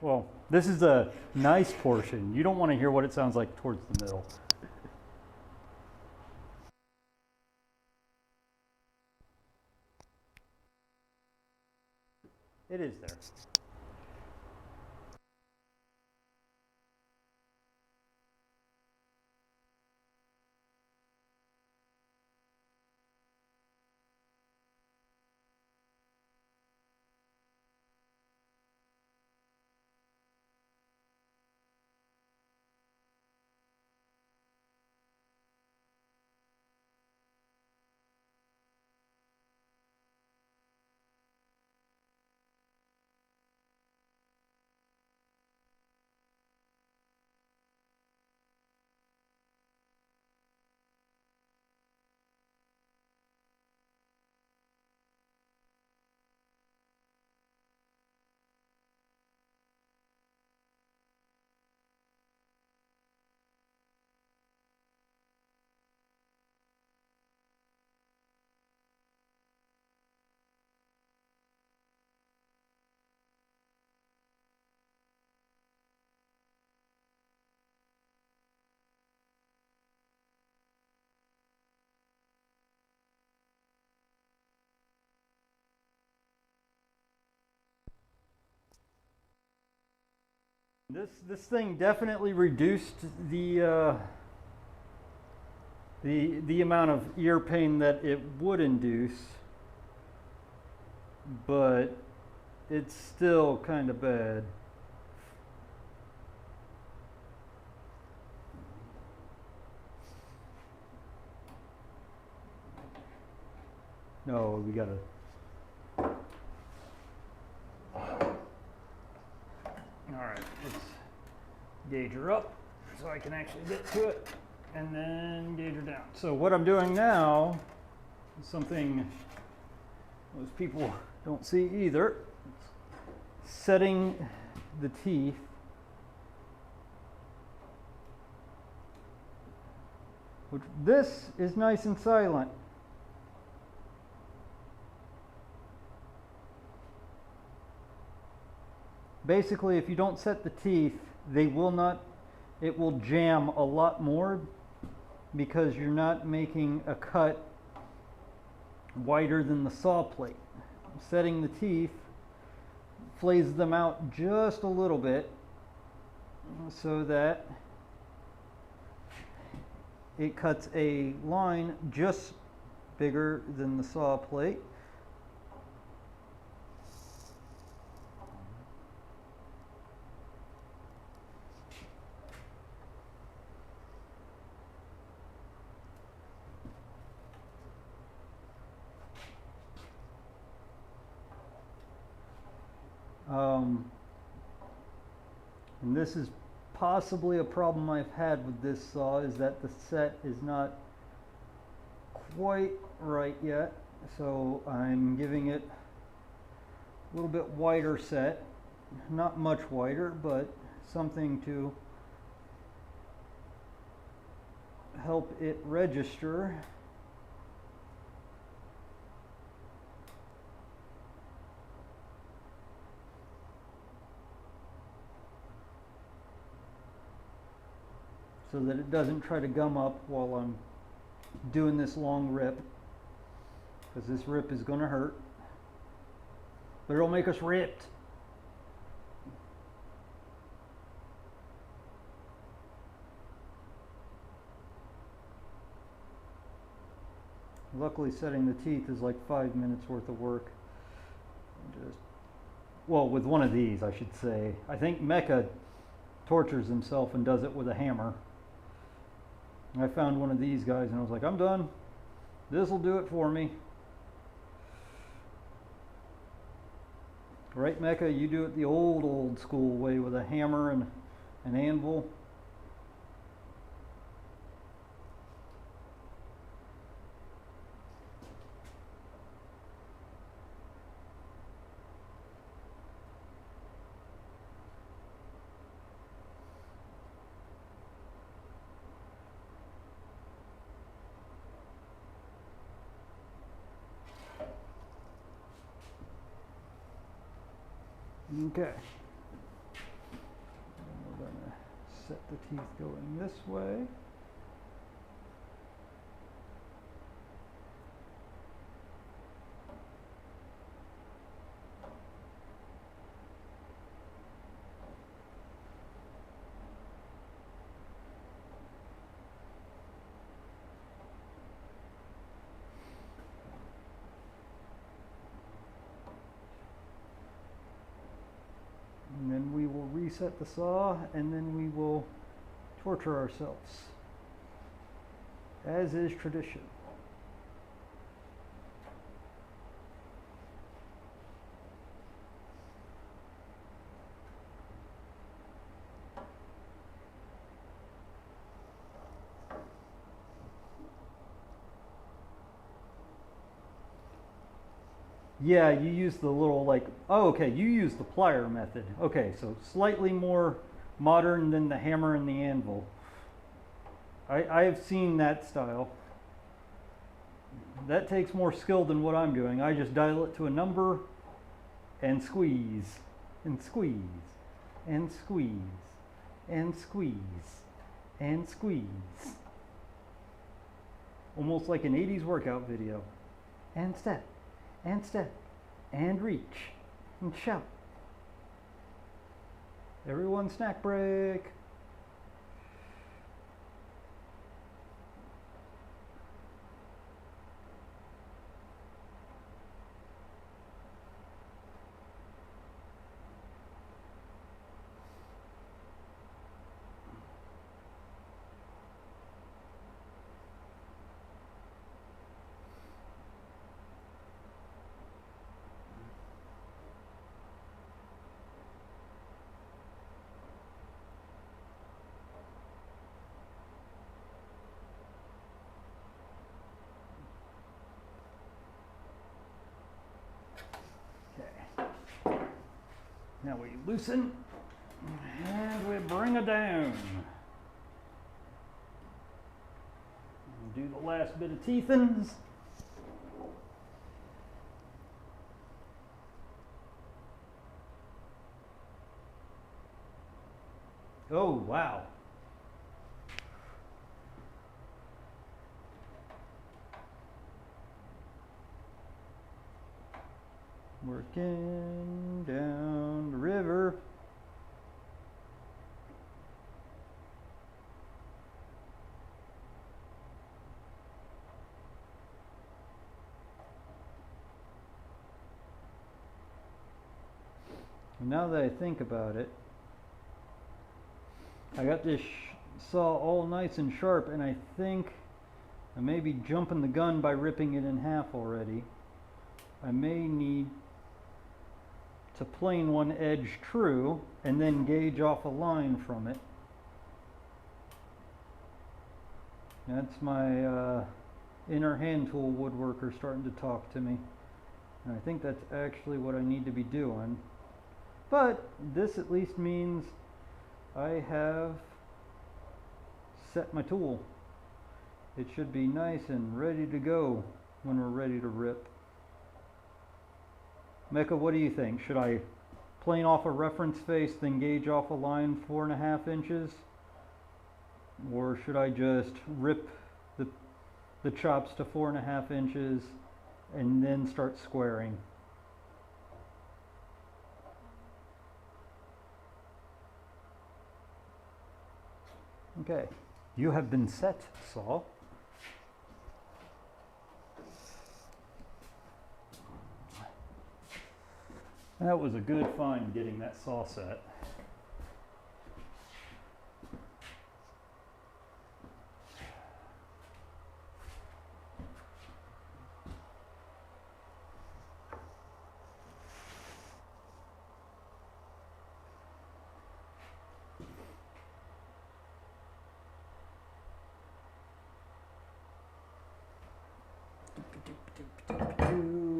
Well, this is the nice portion. You don't want to hear what it sounds like towards the middle. It is there. This thing definitely reduced the amount of ear pain that it would induce, but it's still kind of bad. No, we gotta. Alright, let's gauge her up so I can actually get to it, and then gauge her down. So what I'm doing now is something most people don't see either. Setting the teeth which this is nice and silent. Basically, if you don't set the teeth, it will jam a lot more because you're not making a cut wider than the saw plate. Setting the teeth flays them out just a little bit so that it cuts a line just bigger than the saw plate. And this is possibly a problem I've had with this saw, is that the set is not quite right yet. So I'm giving it a little bit wider set, not much wider, but something to help it register. So that it doesn't try to gum up while I'm doing this long rip, because this rip is going to hurt, but it'll make us ripped. Luckily, setting the teeth is like 5 minutes worth of work. Well, with one of these, I should say. I think Mecha tortures himself and does it with a hammer. I found one of these guys and I was like, I'm done. This will do it for me. Right, Mecha? You do it the old school way with a hammer and an anvil. Okay. And we're going to set the teeth going this way. And then we will reset the saw, and then we will torture ourselves, as is tradition. Yeah, you use the little oh, okay, you use the plier method. Okay, so slightly more modern than the hammer and the anvil. I've seen that style. That takes more skill than what I'm doing. I just dial it to a number and squeeze, and squeeze, and squeeze, and squeeze, and squeeze. Almost like an 80s workout video. And step. And step, and reach, and shout. Everyone snack break. Now we loosen and we bring it down. And do the last bit of teethins. Oh, wow. Working down the river. Now that I think about it, I got this saw all nice and sharp, and I think I may be jumping the gun by ripping it in half already. I may need to plane one edge true and then gauge off a line from it. That's my inner hand tool woodworker starting to talk to me. And I think that's actually what I need to be doing. But this at least means I have set my tool. It should be nice and ready to go when we're ready to rip. Mecca, what do you think? Should I plane off a reference face, then gauge off a line 4.5 inches? Or should I just rip the chops to 4.5 inches and then start squaring? Okay, you have been set, saw. That was a good find getting that saw set.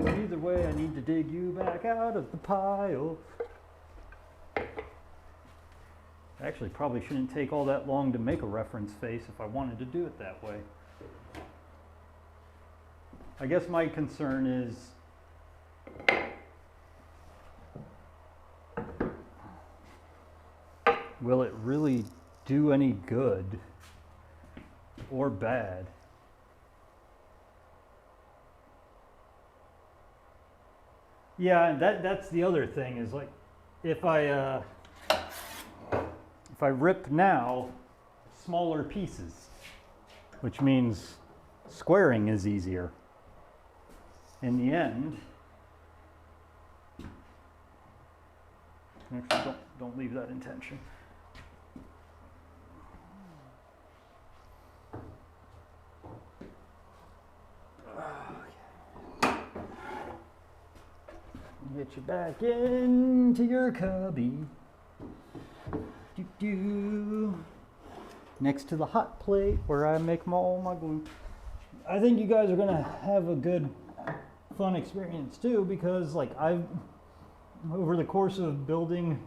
Either way, I need to dig you back out of the pile. Actually, probably shouldn't take all that long to make a reference face if I wanted to do it that way. I guess my concern is will it really do any good or bad? Yeah, that's the other thing is like if I rip now smaller pieces, which means squaring is easier in the end. Actually, don't leave that in tension. Get you back into your cubby. Next to the hot plate where I make all my glue. I think you guys are gonna have a good, fun experience too, because like I've, over the course of building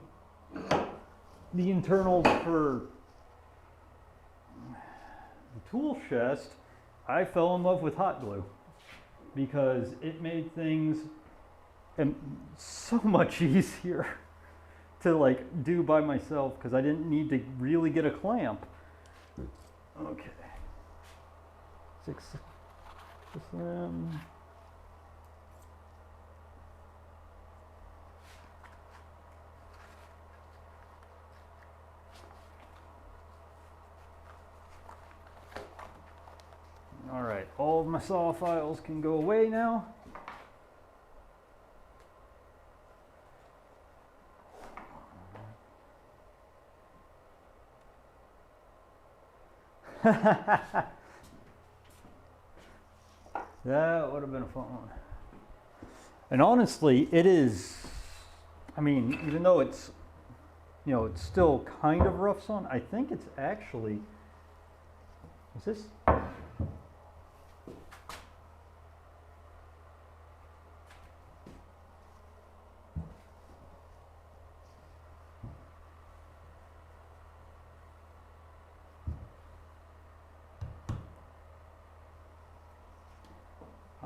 the internals for the tool chest, I fell in love with hot glue because it made things so much easier to like do by myself because I didn't need to really get a clamp. Okay. 6 them. All right, all of my saw files can go away now. That would have been a fun one. And honestly, it is, I mean, even though it's, you know, it's still kind of rough sawn, I think it's actually, is this?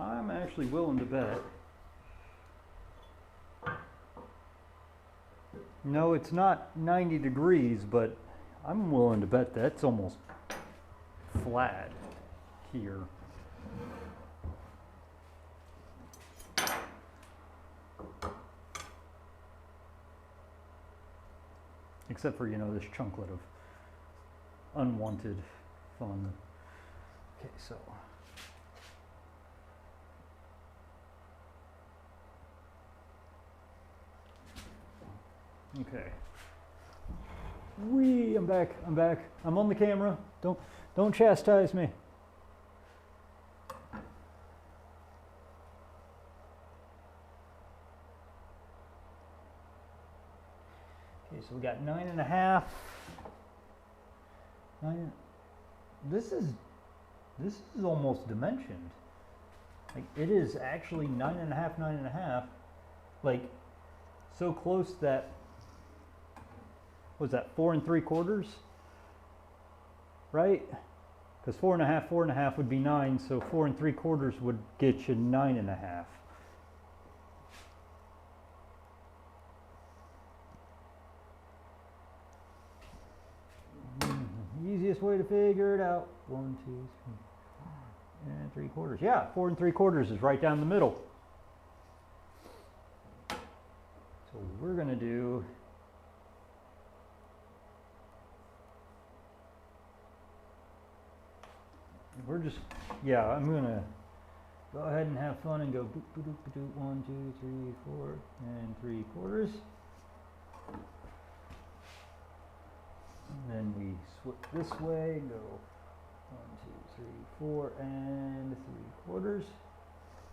I'm actually willing to bet. No, it's not 90 degrees, but I'm willing to bet that's almost flat here. Except for, you know, this chunklet of unwanted fun. Okay, so. Okay. Wee, I'm back. I'm on the camera. Don't chastise me. Okay, so we got 9.5. This is almost dimensioned. Like, it is actually 9.5, 9.5. Like, so close that, was that 4 3/4? Right? Because 4.5 would be 9, so 4 3/4 would get you 9.5. Easiest way to figure it out. 1, 2, 3, 4 3/4. Yeah, 4 3/4 is right down the middle. So we're gonna do, yeah, I'm gonna go ahead and have fun and go boop, boop, boop, boop, 1, 2, 3, 4 3/4. And then we switch this way, go 1, 2, 3, 4 3/4.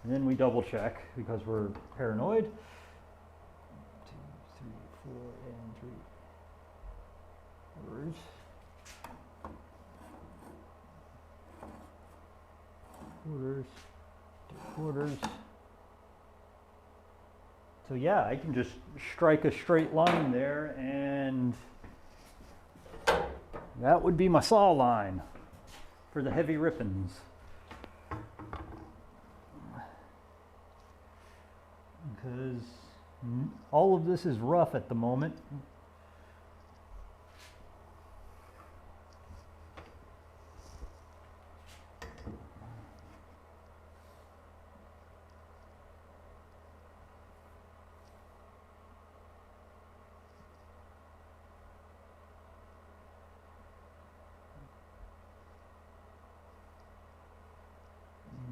And then we double check because we're paranoid. 2, 3, 4 3/4. Quarters, 2/4. So yeah, I can just strike a straight line there, and that would be my saw line for the heavy rippings. Because all of this is rough at the moment.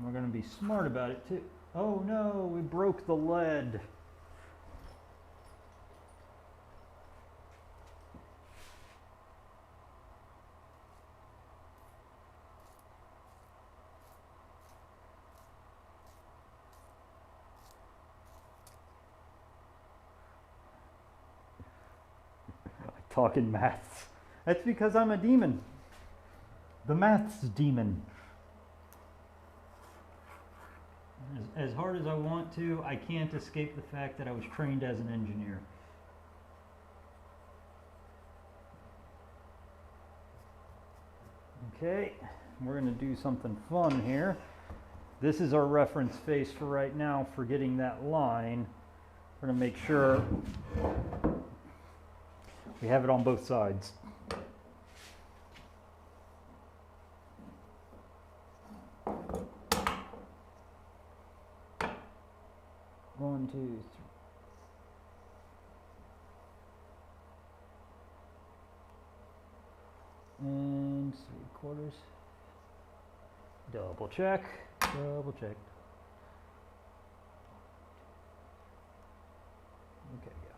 We're going to be smart about it too. Oh no, we broke the lead. Talking maths. That's because I'm a demon. The maths demon. As hard as I want to, I can't escape the fact that I was trained as an engineer. Okay, we're going to do something fun here. This is our reference face for right now for getting that line. We're going to make sure we have it on both sides. One, 2, 3. And 3/4. Double check, double check. Okay, yeah.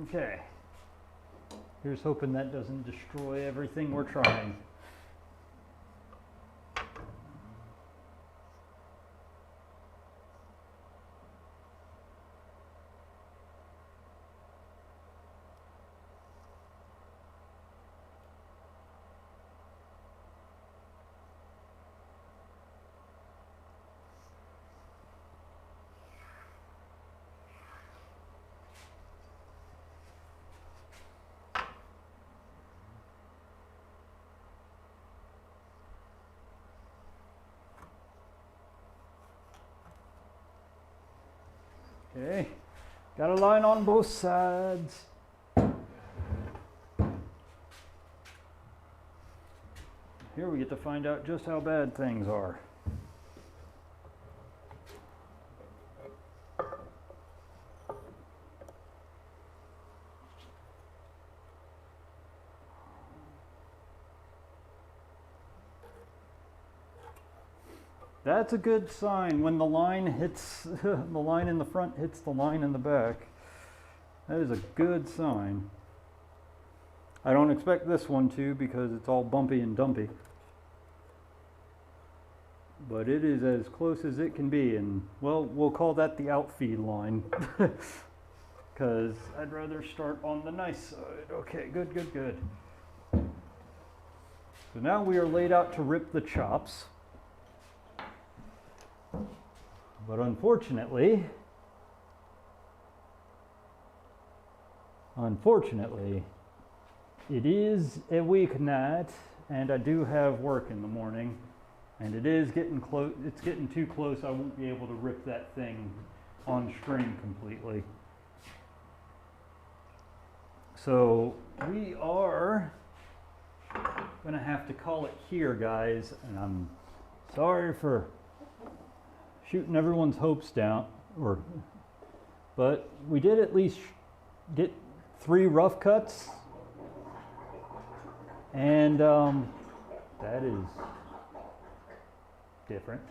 Okay. Here's hoping that doesn't destroy everything we're trying. Okay, got a line on both sides. Here we get to find out just how bad things are. That's a good sign when the line hits, the line in the front hits the line in the back. That is a good sign. I don't expect this one to because it's all bumpy and dumpy. But it is as close as it can be, and well, we'll call that the outfeed line. Because I'd rather start on the nice side. Okay, good, good, good. So now we are laid out to rip the chops. But unfortunately, it is a weeknight, and I do have work in the morning, and it is getting close. It's getting too close. I won't be able to rip that thing on stream completely. So we are gonna have to call it here, guys, and I'm sorry for shooting everyone's hopes down, but we did at least get 3 rough cuts, and that is different.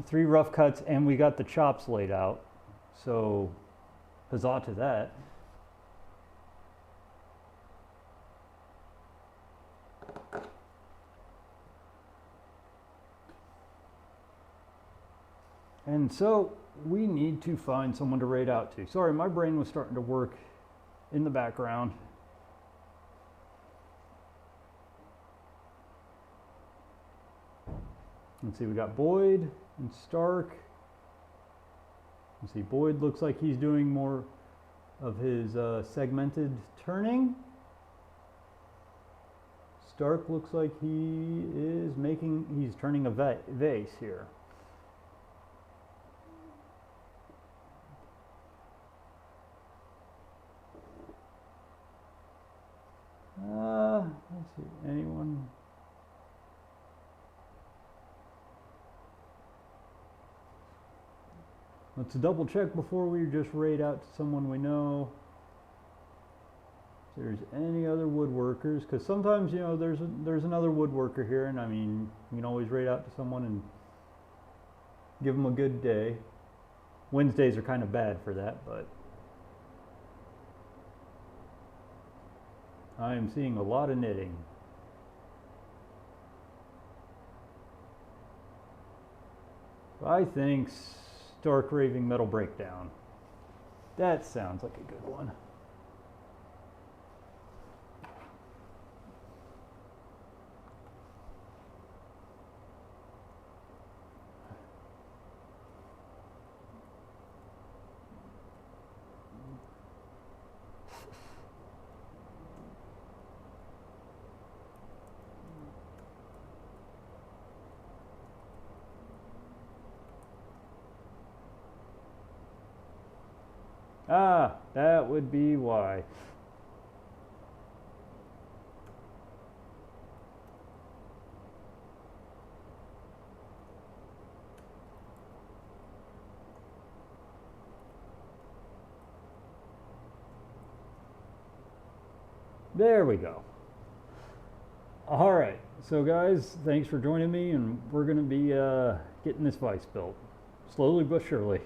3 rough cuts, and we got the chops laid out, so huzzah to that. And so we need to find someone to raid out to. Sorry, my brain was starting to work in the background. Let's see, we got Boyd and Stark. Let's see, Boyd looks like he's doing more of his segmented turning. Stark looks like he's turning a vase here. Let's see, anyone? Let's double check before we just raid out to someone we know. If there's any other woodworkers, because sometimes, you know, there's another woodworker here, and I mean, you can always raid out to someone and give them a good day. Wednesdays are kind of bad for that, but I am seeing a lot of knitting. I think Stark Raving Metal Breakdown. That sounds like a good one. Ah, that would be why. There we go. All right, so guys, thanks for joining me, and we're going to be getting this vise built slowly but surely.